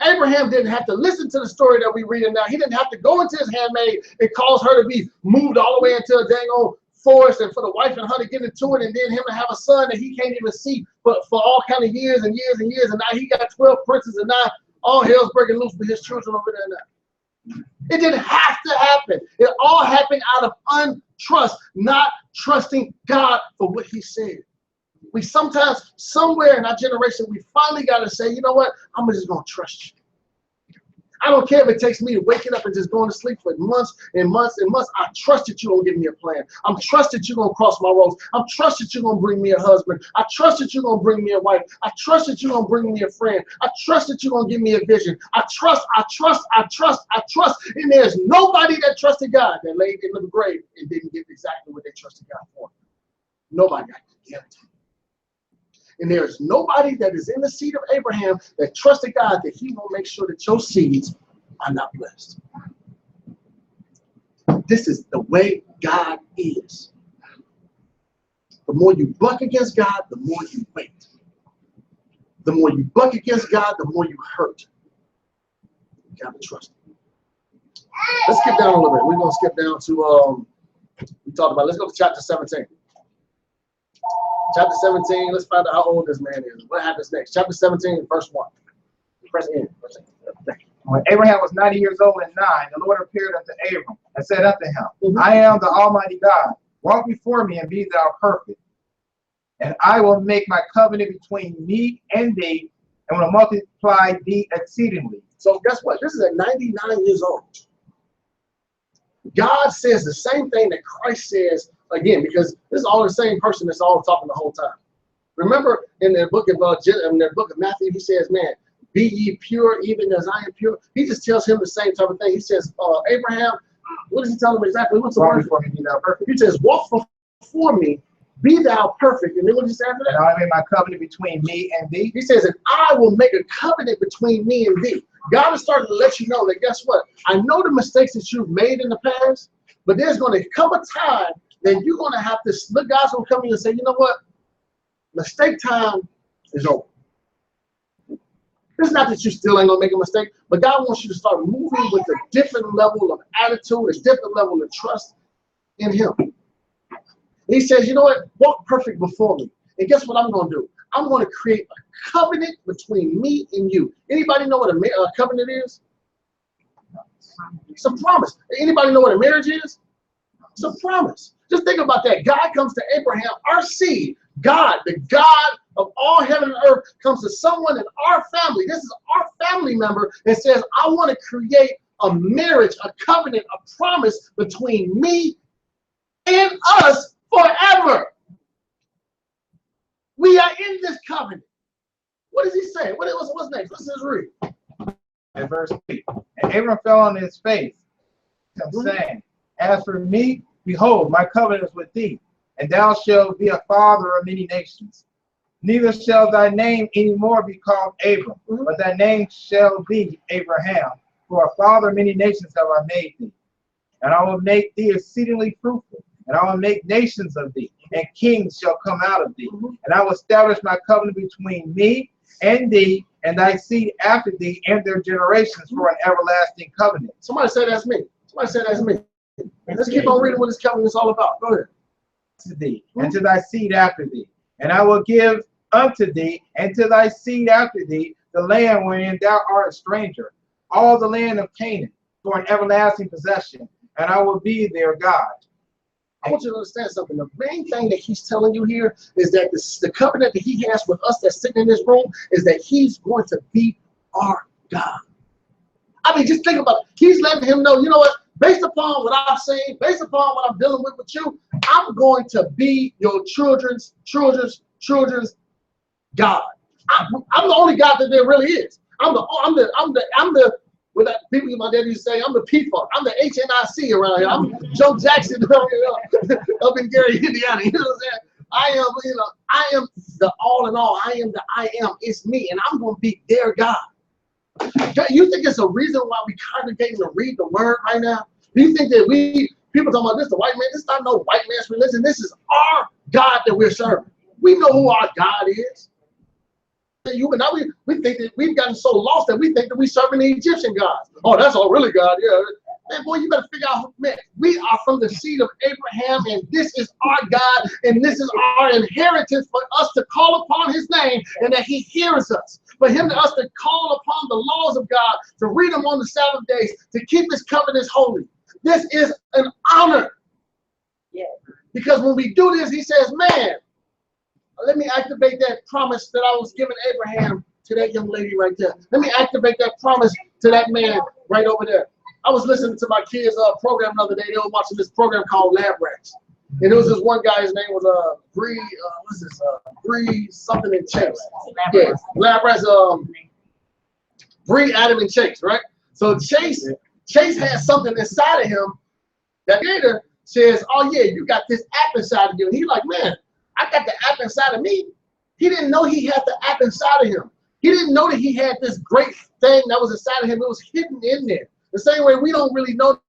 [SPEAKER 1] Abraham didn't have to listen to the story that we read now. He didn't have to go into his handmaid and cause her to be moved all the way into a dang old forest, and for the wife and her to get into it, and then him to have a son that he can't even see but for all kind of years and years and years, and now he got 12 princes, and now all hell's breaking loose with his children over there now. It didn't have to happen. It all happened out of untrust, not trusting God for what he said. We sometimes, somewhere in our generation, we finally got to say, you know what, I'm just going to trust you. I don't care if it takes me waking up and just going to sleep for months and months and months. I trust that you're going to give me a plan. I'm trust that you're going to cross my roads. I'm trust that you're going to bring me a husband. I trust that you're going to bring me a wife. I trust that you're going to bring me a friend. I trust that you're going to give me a vision. I trust. And there's nobody that trusted God that laid in the grave and didn't get exactly what they trusted God for. Nobody, I can guarantee. And there is nobody that is in the seed of Abraham that trusted God that he will make sure that your seeds are not blessed. This is the way God is. The more you buck against God, the more you wait. The more you buck against God, the more you hurt. You gotta trust him. Let's skip down a little bit. We're gonna skip down to we talked about. Let's go to chapter 17. Chapter 17, let's find out how old this man is. What happens next? Chapter 17, verse 1. Press in.
[SPEAKER 2] When Abraham was 90 years old and 9, the Lord appeared unto Abram and said unto him, I am the Almighty God. Walk before me and be thou perfect. And I will make my covenant between me and thee, and will multiply thee exceedingly.
[SPEAKER 1] So guess what? This is at 99 years old. God says the same thing that Christ says again, because this is all the same person that's all talking the whole time. Remember in the book of Matthew, he says, man, be ye pure even as I am pure. He just tells him the same type of thing. He says, Abraham, what does he tell him exactly? What's the word?
[SPEAKER 2] Before me, be thou perfect.
[SPEAKER 1] He says, walk before me, be thou perfect. And then what does he say after that?
[SPEAKER 2] And I will make my covenant between me and thee.
[SPEAKER 1] He says, and I will make a covenant between me and thee. God is starting to let you know that, guess what? I know the mistakes that you've made in the past, but there's going to come a time that you're going to have to, look, God's going to come in and say, you know what? Mistake time is over. It's not that you still ain't going to make a mistake, but God wants you to start moving with a different level of attitude, a different level of trust in him. He says, you know what? Walk perfect before me. And guess what I'm going to do? I'm going to create a covenant between me and you. Anybody know what a covenant is? It's a promise. Anybody know what a marriage is? It's a promise. Just think about that. God comes to Abraham, our seed. God, the God of all heaven and earth, comes to someone in our family. This is our family member and says, I want to create a marriage, a covenant, a promise between me and us forever. We are in this covenant. What does he say? What's next? Let's just read.
[SPEAKER 2] In verse 3. And Abram fell on his face, saying, as for me, behold, my covenant is with thee, and thou shalt be a father of many nations. Neither shall thy name any more be called Abram, but thy name shall be Abraham, for a father of many nations have I made thee. And I will make thee exceedingly fruitful, and I will make nations of thee, and kings shall come out of thee. And I will establish my covenant between me and thee, and thy seed after thee, and their generations for an everlasting covenant.
[SPEAKER 1] Somebody say that's me. Somebody say that's me. Let's keep on reading what this covenant is all about. Go ahead.
[SPEAKER 2] To thee, and to thy seed after thee. And I will give unto thee, and to thy seed after thee, the land wherein thou art a stranger, all the land of Canaan, for an everlasting possession, and I will be their God.
[SPEAKER 1] I want you to understand something. The main thing that he's telling you here is that the covenant that he has with us that's sitting in this room is that he's going to be our God. I mean, just think about it. He's letting him know, you know what? Based upon what I've seen, based upon what I'm dealing with you, I'm going to be your children's God. I'm the only God that there really is. I'm the what that people my daddy used to say, I'm the P-Funk. I'm the HNIC around here. I'm Joe Jackson up in Gary, Indiana. You know what I'm saying? I am the all in all. I am the I am. It's me, and I'm going to be their God. You think it's a reason why we congregate to read the word right now? Do you think that people talking about this, the white man, this is not no white man's religion. This is our God that we're serving. We know who our God is. Now we think that we've gotten so lost that we think that we're serving the Egyptian gods. Oh, that's all really God. Yeah. Man, boy, you better figure out, man, we are from the seed of Abraham, and this is our God, and this is our inheritance for us to call upon his name, and that he hears us. For us to call upon the laws of God, to read them on the Sabbath days, to keep his covenants holy. This is an honor. Yeah. Because when we do this, he says, man, let me activate that promise that I was giving Abraham to that young lady right there. Let me activate that promise to that man right over there. I was listening to my kids' program the other day. They were watching this program called Lab Rats. And there was this one guy, his name was Bree something and Chase. Yeah, Lab Rats, Bree, Adam, and Chase, right? So Chase had something inside of him that later says, oh yeah, you got this app inside of you. And he's like, man, I got the app inside of me. He didn't know he had the app inside of him. He didn't know that he had this great thing that was inside of him. It was hidden in there. The same way we don't really know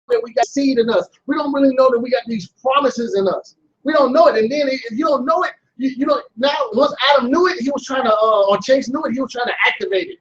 [SPEAKER 1] that we got seed in us. We don't really know that we got these promises in us. We don't know it. And then if you don't know it, you don't. Now, once Adam knew it, he was trying to, or Chase knew it, he was trying to activate it.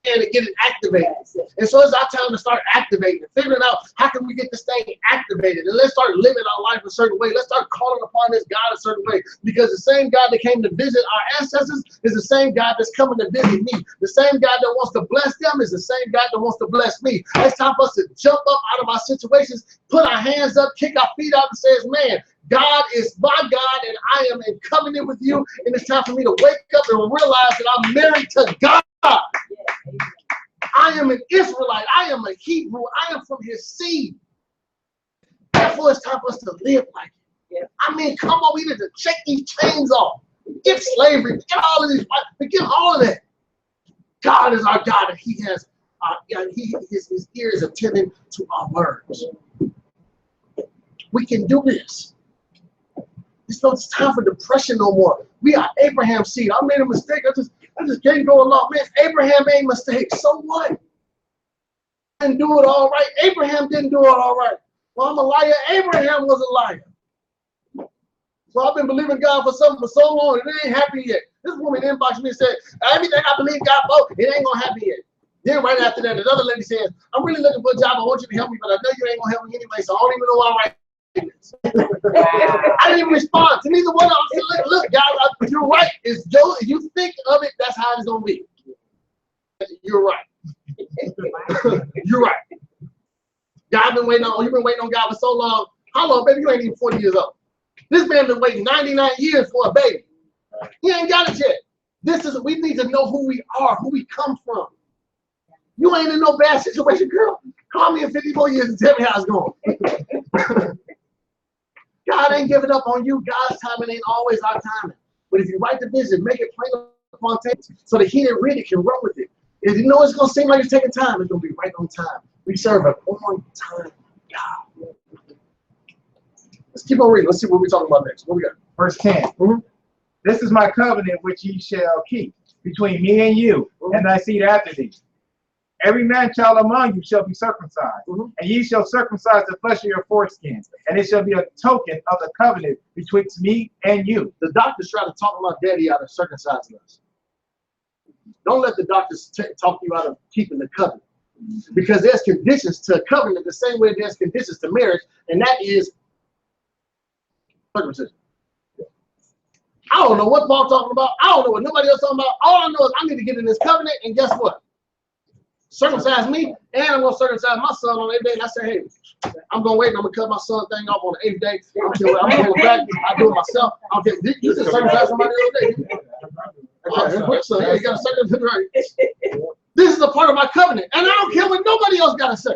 [SPEAKER 1] And to get it activated. And so it's our time to start activating it, figuring out how can we get this thing activated. And let's start living our life a certain way. Let's start calling upon this God a certain way. Because the same God that came to visit our ancestors is the same God that's coming to visit me. The same God that wants to bless them is the same God that wants to bless me. It's time for us to jump up out of our situations, put our hands up, kick our feet out and says, man, God is my God and I am in covenant with you. And it's time for me to wake up and realize that I'm married to God. I am an Israelite. I am a Hebrew. I am from his seed. Therefore, it's time for us to live like it. I mean, come on, we need to check these chains off. Get slavery. Get all of these. Get all of that. God is our God, and he has his ears attending to our words. We can do this. It's not time for depression no more. We are Abraham's seed. I made a mistake. I just can't go along. Man, Abraham made mistakes. So what? Didn't do it all right. Abraham didn't do it all right. Well, I'm a liar. Abraham was a liar. So I've been believing God for something for so long, and it ain't happy yet. This woman inboxed me and said, everything I believe God for, it ain't gonna happen yet. Then right after that, another lady says, I'm really looking for a job. I want you to help me, but I know you ain't gonna help me anyway, so I don't even know why I'm writing. I didn't even respond to neither one of them. I said, look, guys, you're right. It's Joe. If you think of it, that's how it's gonna be. You're right. You're right. God been waiting on. You've been waiting on God for so long. How long, baby? You ain't even 40 years old. This man been waiting 99 years for a baby. He ain't got it yet. We need to know who we are, who we come from. You ain't in no bad situation, girl. Call me in 50 more years and tell me how it's going. God ain't giving up on you. God's timing ain't always our timing. But if you write the vision, make it plain upon tape so that he that read it can run with it. If you know it's going to seem like it's taking time, it's going to be right on time. We serve an on-time God. Let's keep on reading. Let's see what we're talking about next. What we got?
[SPEAKER 2] Verse 10. This is my covenant which ye shall keep between me and you and thy seed after thee. Every man child among you shall be circumcised, and ye shall circumcise the flesh of your foreskins, and it shall be a token of the covenant betwixt me and you.
[SPEAKER 1] The doctors try to talk my daddy out of circumcising us. Don't let the doctors talk you out of keeping the covenant. Because there's conditions to a covenant the same way there's conditions to marriage, and that is circumcision. I don't know what Paul's talking about. I don't know what nobody else talking about. All I know is I need to get in this covenant, and guess what? Circumcise me, and I'm going to circumcise my son on the 8th day. And I say, hey, I'm going to wait, and I'm going to cut my son thing off on the 8th day. I'm going back. I do it myself. Okay, you just circumcise somebody the other day. So, hey, you got to circumcise right. This is a part of my covenant, and I don't care what nobody else got to say.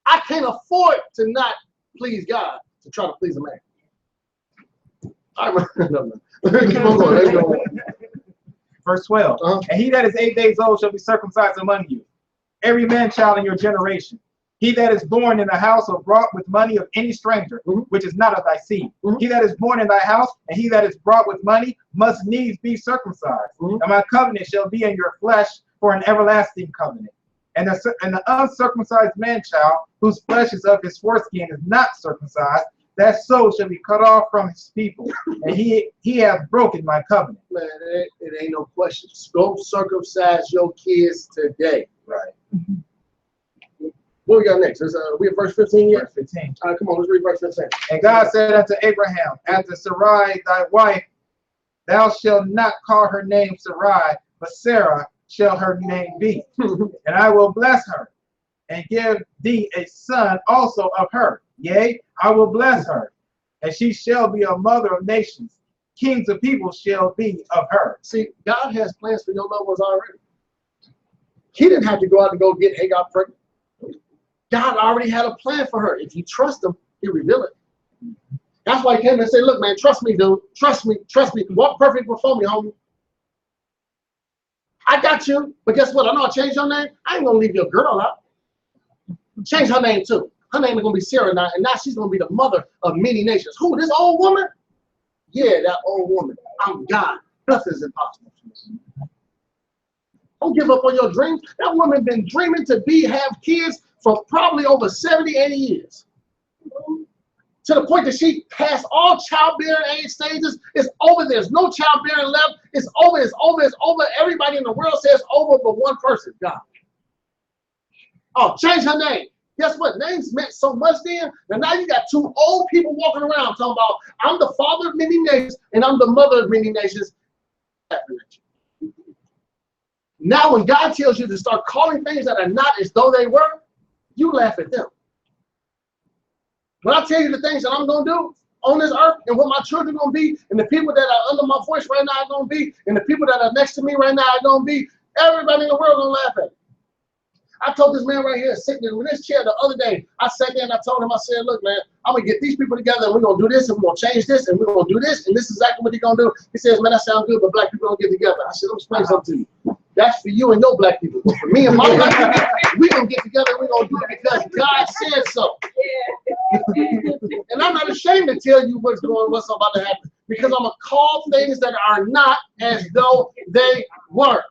[SPEAKER 1] I can't afford to not please God to try to please a man. All right, keep on going. Let's go.
[SPEAKER 2] Verse 12. And he that is 8 days old shall be circumcised among you, every man child in your generation. He that is born in the house or brought with money of any stranger, which is not of thy seed. He that is born in thy house, and he that is brought with money, must needs be circumcised. And my covenant shall be in your flesh for an everlasting covenant. And the uncircumcised man child, whose flesh is of his foreskin, is not circumcised, that soul shall be cut off from his people, and he hath broken my covenant.
[SPEAKER 1] Man, it ain't no question. Go circumcise your kids today. Right. What we got next? We have verse 15 yet?
[SPEAKER 2] Verse 15.
[SPEAKER 1] All right, come on, let's read verse 15.
[SPEAKER 2] And God said unto Abraham, after Sarai thy wife, thou shalt not call her name Sarai, but Sarah shall her name be. And I will bless her, and give thee a son also of her. Yea, I will bless her, and she shall be a mother of nations. kings of people shall be of her.
[SPEAKER 1] See, God has plans for your loved ones already. He didn't have to go out and go get Hagar pregnant. God already had a plan for her. If you trust him, he'll reveal it. That's why he came and said, look, man, trust me, dude. Trust me. Walk perfect before me, homie. I got you. But guess what? I know I changed your name. I ain't going to leave your girl out. Change her name, too. Her name is going to be Sarah now, and now she's going to be the mother of many nations. Who, this old woman? Yeah, that old woman. I'm God. Nothing's impossible. Don't give up on your dreams. That woman been dreaming to have kids for probably over 70, 80 years. To the point that she passed all childbearing age stages. It's over. There's no childbearing left. It's over. It's over. It's over. Everybody in the world says over but one person, God. Oh, change her name. Guess what? Names meant so much then. And now you got two old people walking around talking about, I'm the father of many nations and I'm the mother of many nations. Now when God tells you to start calling things that are not as though they were, you laugh at them. When I tell you the things that I'm going to do on this earth and what my children are going to be and the people that are under my voice right now are going to be and the people that are next to me right now are going to be, everybody in the world going to laugh at me. I told this man right here sitting in this chair the other day, I sat there and I told him, I said, look, man, I'm going to get these people together and we're going to do this and we're going to change this and we're going to do this and this is exactly what he's going to do. He says, man, that sounds good, but black people don't get together. I said, let me explain something to you. That's for you and your black people. But for me and my black people, we're going to get together and we're going to do it because God said so. And I'm not ashamed to tell you what's about to happen because I'm going to call things that are not as though they were.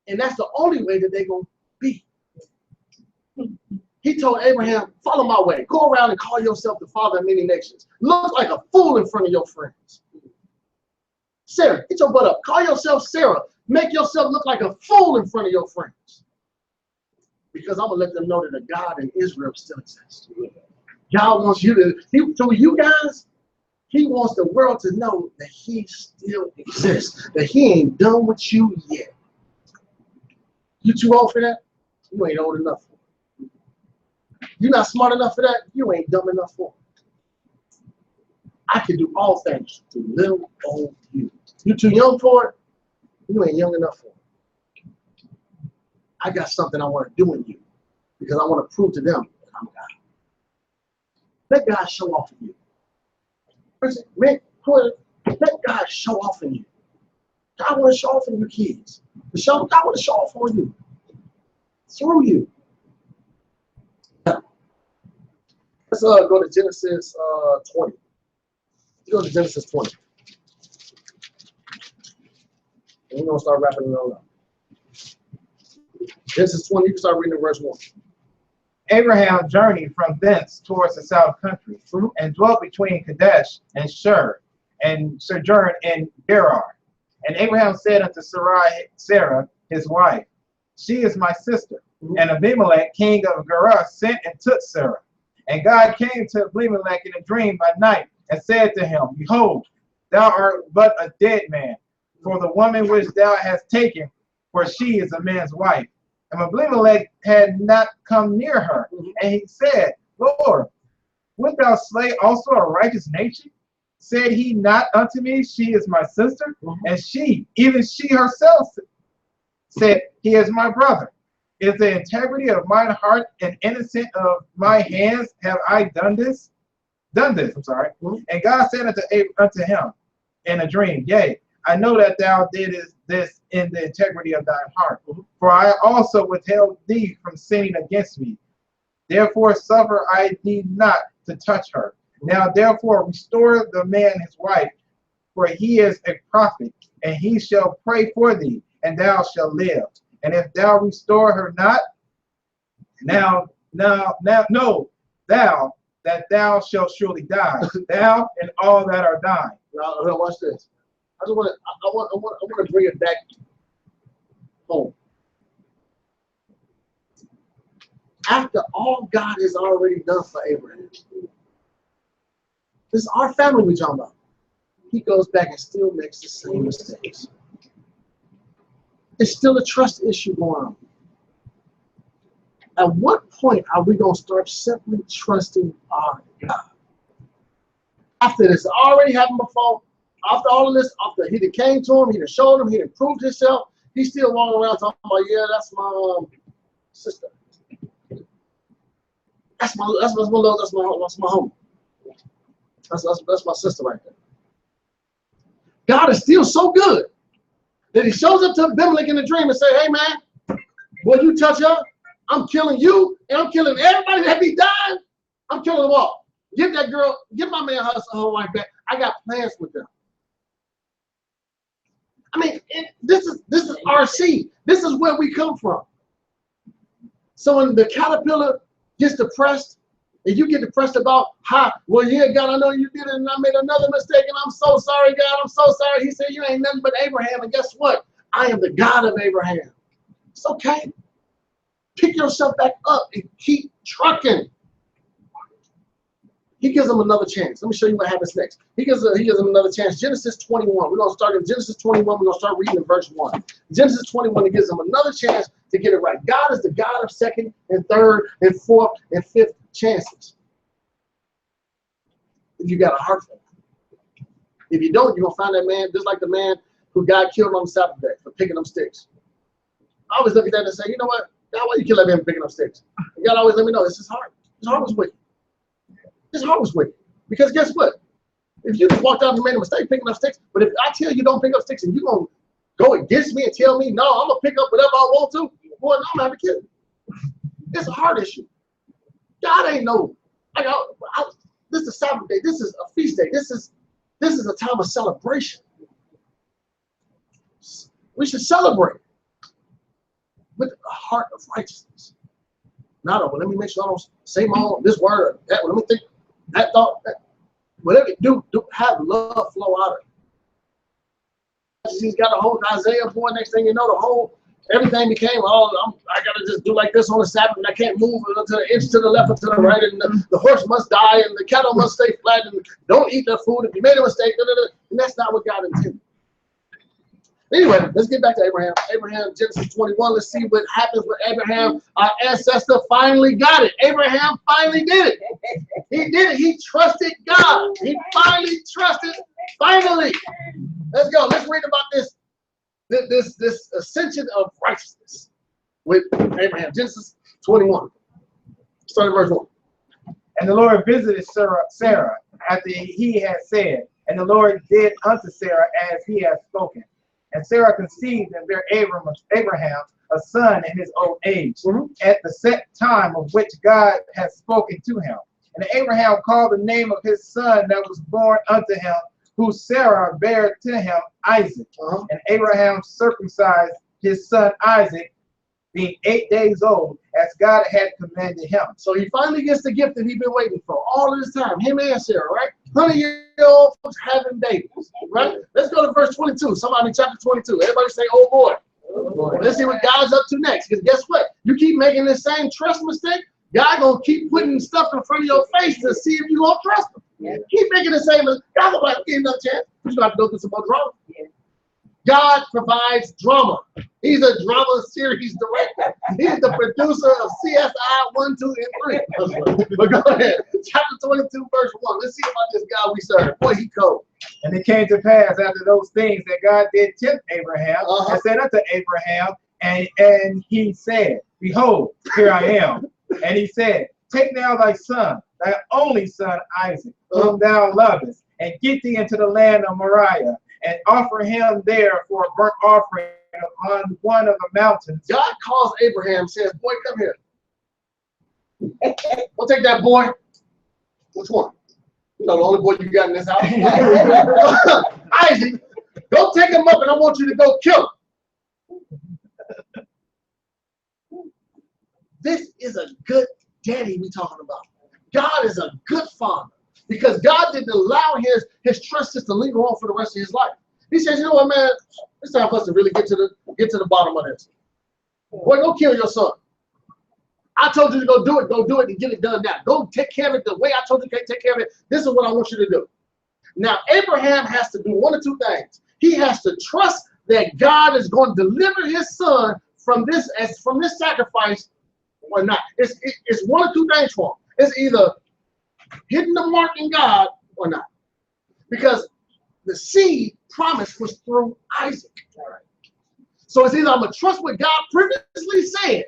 [SPEAKER 1] And that's the only way that they're going to be. He told Abraham, follow my way. Go around and call yourself the father of many nations. Look like a fool in front of your friends. Sarah, get your butt up. Call yourself Sarah. Make yourself look like a fool in front of your friends. Because I'm going to let them know that a God in Israel still exists. God wants you to, to you guys, he wants the world to know that he still exists. That he ain't done with you yet. You too old for that? You ain't old enough for it. You're not smart enough for that? You ain't dumb enough for it. I can do all things through little old you. You too young for it? You ain't young enough for it. I got something I want to do in you because I want to prove to them that I'm God. Let God show off in you. Let God show off in you. God want to show off in you kids. God want to show off on you. Through you. Let's go to Genesis 20. Let's go to Genesis 20. And we're going to start wrapping it all up. Genesis 20, you can start reading verse 1.
[SPEAKER 2] Abraham journeyed from thence towards the south country, and dwelt between Kadesh and Shur, and sojourned in Gerar. And Abraham said unto Sarah, his wife, she is my sister. And Abimelech, king of Gerar, sent and took Sarah. And God came to Abimelech in a dream by night, and said to him, behold, thou art but a dead man, for the woman which thou hast taken, for she is a man's wife. And Abimelech had not come near her. And he said, Lord, wilt thou slay also a righteous nation? Said he not unto me, she is my sister? And she, even she herself, said, he is my brother. Is the integrity of mine heart and innocent of my hands have I done this? And God said unto him in a dream, yea, I know that thou didst this in the integrity of thine heart. For I also withheld thee from sinning against me. Therefore suffer I thee not to touch her. Now therefore restore the man his wife, for he is a prophet, and he shall pray for thee, and thou shalt live. And if thou restore her not, now know thou that thou shalt surely die, thou and all that are thine.
[SPEAKER 1] Now watch this. I want to bring it back home. After all God has already done for Abraham, this is our family we're talking about. He goes back and still makes the same mistakes. It's still a trust issue going on. At what point are we going to start simply trusting our God? After this already happened before, after all of this, after he done came to him, he done showed him, he done proved himself, he's still walking around talking about, yeah, that's my sister. That's my home. That's my sister right there. God is still so good that he shows up to Abimelech in a dream and say, hey man, boy, you touch her, I'm killing you, and I'm killing everybody that be dying. I'm killing them all. Give that girl, give my man her wife back. I got plans with them. I mean, this is RC. This is where we come from. So when the caterpillar gets depressed, and you get depressed about how, well, yeah, God, I know you did it, and I made another mistake, and I'm so sorry, God, I'm so sorry. He said, you ain't nothing but Abraham, and guess what? I am the God of Abraham. It's okay. Pick yourself back up and keep trucking. He gives them another chance. Let me show you what happens next. He gives them another chance. Genesis 21. We're going to start in Genesis 21. We're going to start reading in verse 1. Genesis 21, it gives them another chance to get it right. God is the God of second and third and fourth and fifth chances. If you got a heart for it. If you don't, you're going to find that man just like the man who God killed on the Sabbath day for picking up sticks. I always look at that and say, you know what? God, why you kill that man for picking up sticks? And God always let me know, it's his heart. His heart was wicked. His heart was wicked. Because guess what? If you just walked out and made a mistake picking up sticks, but if I tell you don't pick up sticks and you're going to go against me and tell me, no, I'm going to pick up whatever I want to, boy, no, I'm going to have to kill you. It's a heart issue. God ain't no, this is a Sabbath day. This is a feast day. This is a time of celebration. We should celebrate with a heart of righteousness. Not well, let me make sure I don't say my own, this word or that. Let me think that thought. Whatever you do have love flow out of it. He's got a whole Isaiah boy. Next thing you know, everything became I gotta just do like this on the Sabbath, and I can't move to the inch to the left or to the right, and the horse must die, and the cattle must stay flat, and don't eat their food if you made a mistake. And that's not what God intended. Anyway, let's get back to Abraham. Abraham, Genesis 21. Let's see what happens with Abraham. Our ancestor finally got it. Abraham finally did it. He did it. He trusted God. He finally trusted. Finally. Let's go. Let's read about this ascension of righteousness with Abraham. Genesis 21. Starting verse 1.
[SPEAKER 2] And the Lord visited Sarah after he had said, and the Lord did unto Sarah as he had spoken. And Sarah conceived and bare Abraham a son in his old age, at the set time of which God had spoken to him. And Abraham called the name of his son that was born unto him, who Sarah bare to him, Isaac. And Abraham circumcised his son Isaac, being 8 days old, as God had commanded him.
[SPEAKER 1] So he finally gets the gift that he's been waiting for all this time. Him and Sarah, right? 100-year-old folks having babies, right? Let's go to verse 22. Somebody in chapter 22. Everybody say, oh boy. Oh boy. Let's see what God's up to next. Because guess what? You keep making the same trust mistake, God gonna keep putting stuff in front of your face to see if you won't trust him. Yeah. Keep making the same mistake. God will give you another chance. You're gonna have to go through some more drama. Yeah. God provides drama. He's a drama series director. He's the producer of CSI 1, 2, and 3. But go ahead. Chapter 22, verse 1. Let's see about this God we serve. Boy, he cold.
[SPEAKER 2] And it came to pass after those things that God did tempt Abraham, and said unto Abraham, and he said, behold, here I am. And he said, take now thy son, thy only son Isaac, whom thou lovest, and get thee into the land of Moriah, and offer him there for a burnt offering on one of the mountains.
[SPEAKER 1] God calls Abraham, says, boy, come here. We'll take that boy. Which one? You know, the only boy you got in this house. Isaac, go take him up, and I want you to go kill him. This is a good daddy we talking about. God is a good father. Because God didn't allow his trust just to linger on for the rest of his life. He says, you know what, man, it's time for us to really get to the bottom of this. Boy, go kill your son. I told you to go do it and get it done now. Go take care of it the way I told you to take care of it. This is what I want you to do. Now, Abraham has to do one of two things. He has to trust that God is going to deliver his son from this sacrifice or not. It's one of two things for him. It's either hitting the mark in God or not. Because the seed promise was through Isaac. So it's either I'm going to trust what God previously said.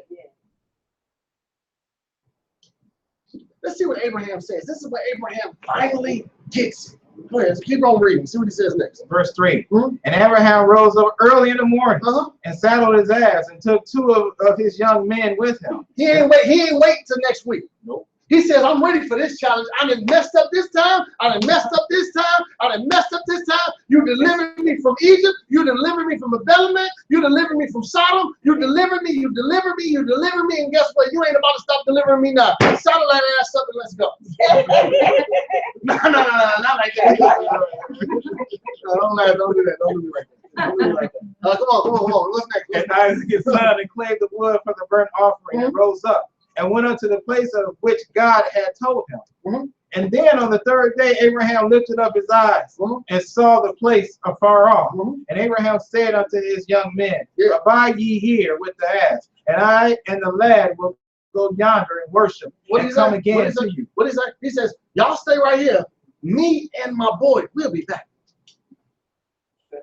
[SPEAKER 1] Let's see what Abraham says. This is what Abraham finally gets. Go ahead, keep on reading. See what he says next.
[SPEAKER 2] Verse 3. And Abraham rose up early in the morning and saddled his ass and took two of his young men with him.
[SPEAKER 1] He ain't wait till next week. Nope. He says, I'm ready for this challenge. I done messed up this time. I done messed up this time. I done messed up this time. You delivered me from Egypt. You delivered me from Abelament. You delivered me from Sodom. You delivered me. You delivered me. You delivered me. And guess what? You ain't about to stop delivering me now. Saddle that ass up and let's go. No, not like that. No, don't do that. Don't do it like that. Don't do it like that. Come on. What's next?
[SPEAKER 2] And Isaac his son and clave the wood for the burnt offering and rose up and went unto the place of which God had told him. And then on the third day, Abraham lifted up his eyes and saw the place afar off. And Abraham said unto his young men, abide ye here with the ass, and I and the lad will go yonder and worship and come again to you.
[SPEAKER 1] What is that? He says, y'all stay right here. Me and my boy, we'll be back.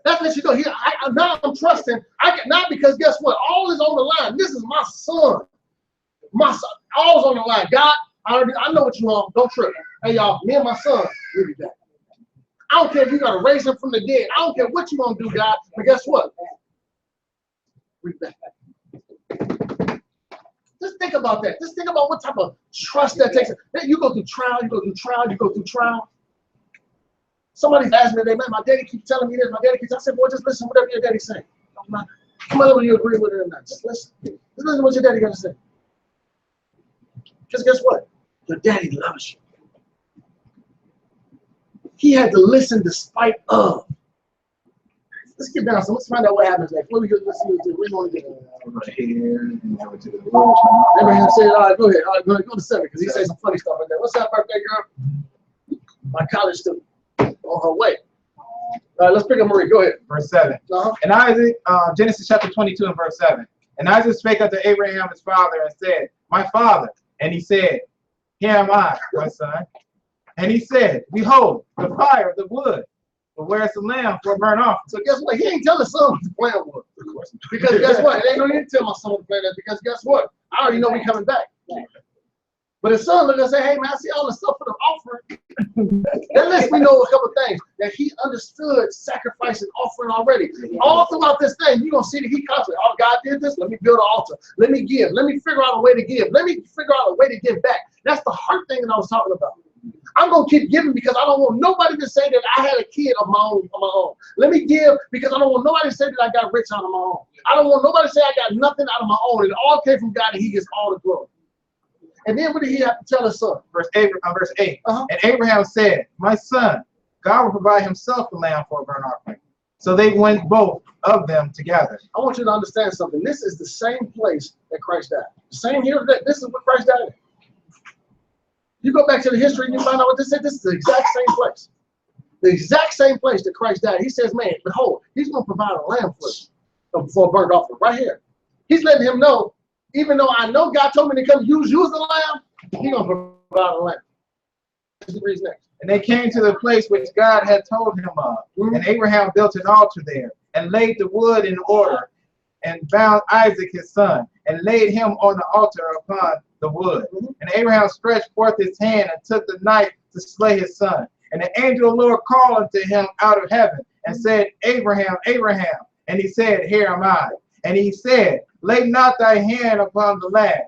[SPEAKER 1] That lets you know here. Now I'm trusting. Not because guess what? All is on the line. This is my son. My son, all's on the line. God, I know what you want. Don't trip. Hey, y'all, me and my son, we'll be back. I don't care if you got to raise him from the dead. I don't care what you're going to do, God. But guess what? We'll be back. Just think about that. Just think about what type of trust that takes. You go through trial, you go through trial, you go through trial. Somebody's asked me today, man, my daddy keeps telling me this. My daddy keeps, I said, boy, just listen to whatever your daddy's saying. Whether you agree with it or not. Just listen. Just listen to what your daddy got to say. Because guess what? Your daddy loves you. He had to listen despite of. Let's get down. So let's find out what happens next. What we going to listen to? We want to get
[SPEAKER 2] right here and over to the
[SPEAKER 1] Abraham said, all right, go ahead. All right, go to 7 because he said some funny stuff in there. What's that birthday girl? My college student on her way. All right, let's pick up Marie. Go ahead.
[SPEAKER 2] Verse 7. And Isaac, Genesis chapter 22 and verse 7. And Isaac spake unto Abraham his father and said, my father. And he said, here am I, my son. And he said, behold, the fire, the wood. But where's the lamb for a burnt offering? So guess what? He ain't telling son what the plan was. Because guess what? It ain't going to tell my son what the plan is. Because guess what? I already know we coming back. But his son looked and said, hey, man, I see all the stuff for the offering. That lets me know a couple of things. That he understood sacrifice and offering already. All throughout this thing, you're going to see that he constantly, oh, God did this. Let me build an altar. Let me give. Let me figure out a way to give. Let me figure out a way to give back. That's the heart thing that I was talking about. I'm going to keep giving because I don't want nobody to say that I had a kid of my own. Let me give because I don't want nobody to say that I got rich out of my own. I don't want nobody to say I got nothing out of my own. It all came from God and he gets all the glory. And then what did he have to tell his son? Verse 8. And Abraham said, my son, God will provide himself the lamb for a burnt offering. So they went both of them together. I want you to understand something. This is the same place that Christ died. The same here. This is what Christ died in. You go back to the history and you find out what this is. This is the exact same place. The exact same place that Christ died. He says, man, behold, he's going to provide a lamb for a burnt offering right here. He's letting him know, even though I know God told me to come use the lamb, he's going to provide a lamb. This is the reason next. And they came to the place which God had told him of. And Abraham built an altar there and laid the wood in order and bound Isaac his son and laid him on the altar upon the wood. And Abraham stretched forth his hand and took the knife to slay his son. And the angel of the Lord called unto him out of heaven and said, Abraham, Abraham. And he said, here am I. And he said, lay not thy hand upon the lad,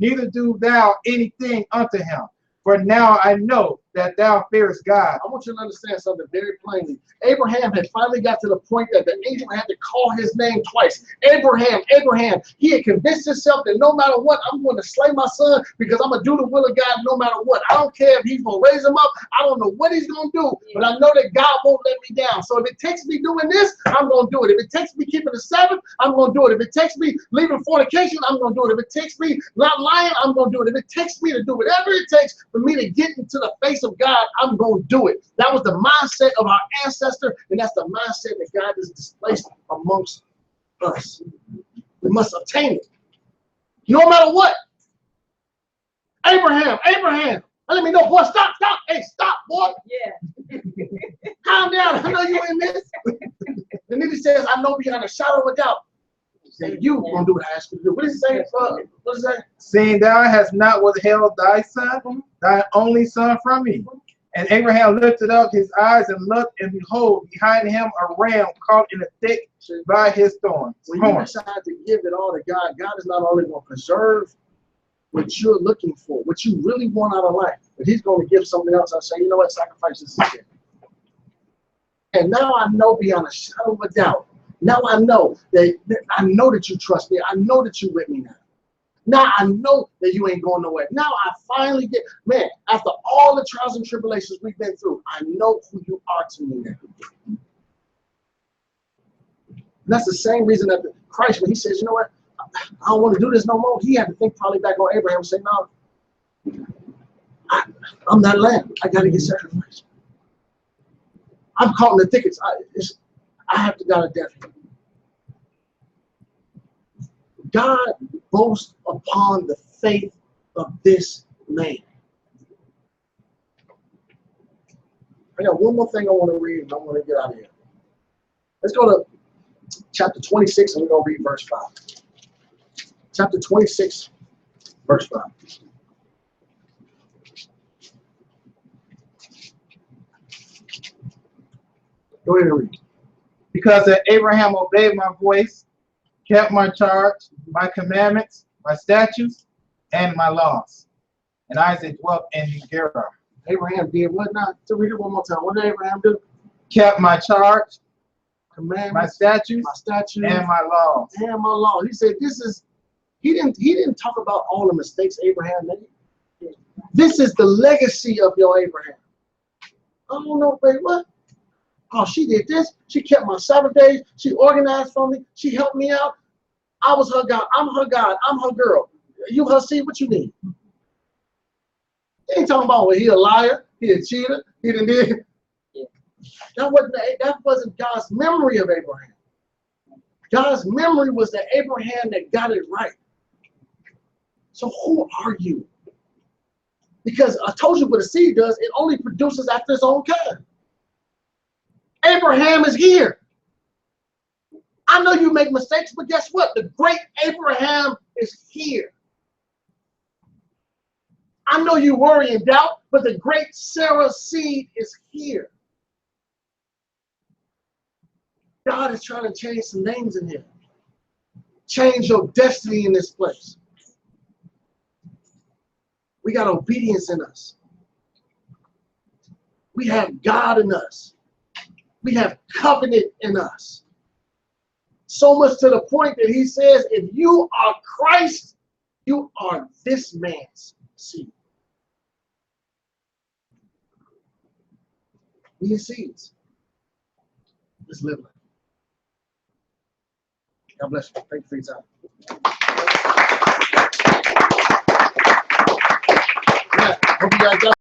[SPEAKER 2] neither do thou anything unto him. For now I know that thou fearest God. I want you to understand something very plainly. Abraham had finally got to the point that the angel had to call his name twice. Abraham, Abraham. He had convinced himself that no matter what, I'm going to slay my son because I'm going to do the will of God no matter what. I don't care if he's going to raise him up. I don't know what he's going to do, but I know that God won't let me down. So if it takes me doing this, I'm going to do it. If it takes me keeping the Sabbath, I'm going to do it. If it takes me leaving fornication, I'm going to do it. If it takes me not lying, I'm going to do it. If it takes me to do whatever it takes for me to get into the face of God, I'm going to do it. That was the mindset of our ancestor, and that's the mindset that God has displaced amongst us. We must obtain it. No matter what. Abraham, Abraham.
[SPEAKER 1] Let me know, boy, stop. Hey, stop, boy.
[SPEAKER 3] Yeah.
[SPEAKER 1] Calm down. I know you in this. And then he says, I know beyond a shadow of a doubt that you gonna do what I ask you to do. What does he say? What does that?
[SPEAKER 2] Seeing thou hast not withheld thy son, thy only son from me. And Abraham lifted up his eyes and looked, and behold, behind him a ram caught in a thick by his thorns.
[SPEAKER 1] When you decide to give it all to God, God is not only going to preserve what you're looking for, what you really want out of life, but he's going to give something else. I say, you know what, sacrifice this again. And now I know beyond a shadow of a doubt. Now I know that you trust me. I know that you're with me now. Now I know that you ain't going nowhere. Now I finally get, man, after all the trials and tribulations we've been through, I know who you are to me now. And that's the same reason that Christ, when he says, you know what, I don't want to do this no more, he had to think probably back on Abraham and say, no, I'm that lamb. I got to get sacrificed. I'm caught in the thickets. I have to die to death. God boasts upon the faith of this man. I got one more thing I want to read, and I want to get out of here. Let's go to chapter 26, and we're going to read verse 5. Chapter 26, verse 5. Go ahead and read.
[SPEAKER 2] Because that Abraham obeyed my voice, kept my charge, my commandments, my statutes, and my laws. And Isaac dwelt in Gerar.
[SPEAKER 1] Abraham did what now? To read it one more time. What did Abraham do?
[SPEAKER 2] Kept my charge,
[SPEAKER 1] Commandments,
[SPEAKER 2] my statutes,
[SPEAKER 1] and
[SPEAKER 2] my laws.
[SPEAKER 1] And my law. He said, "This is." He didn't talk about all the mistakes Abraham made. This is the legacy of your Abraham. I don't know, babe. What? Oh, she did this. She kept my Sabbath days. She organized for me. She helped me out. I was her God. I'm her God. I'm her girl. You her seed. What you need? He ain't talking about, well, he a liar. He a cheater. He didn't do it. That wasn't God's memory of Abraham. God's memory was the Abraham that got it right. So who are you? Because I told you what a seed does. It only produces after its own kind. Abraham is here. I know you make mistakes, but guess what? The great Abraham is here. I know you worry and doubt, but the great Sarah's seed is here. God is trying to change some names in here. Change your destiny in this place. We got obedience in us. We have God in us. We have covenant in us. So much to the point that he says, if you are Christ, you are this man's seed. We are seeds. Let's live life. God bless you. Thank you for your time. Yeah, hope you guys got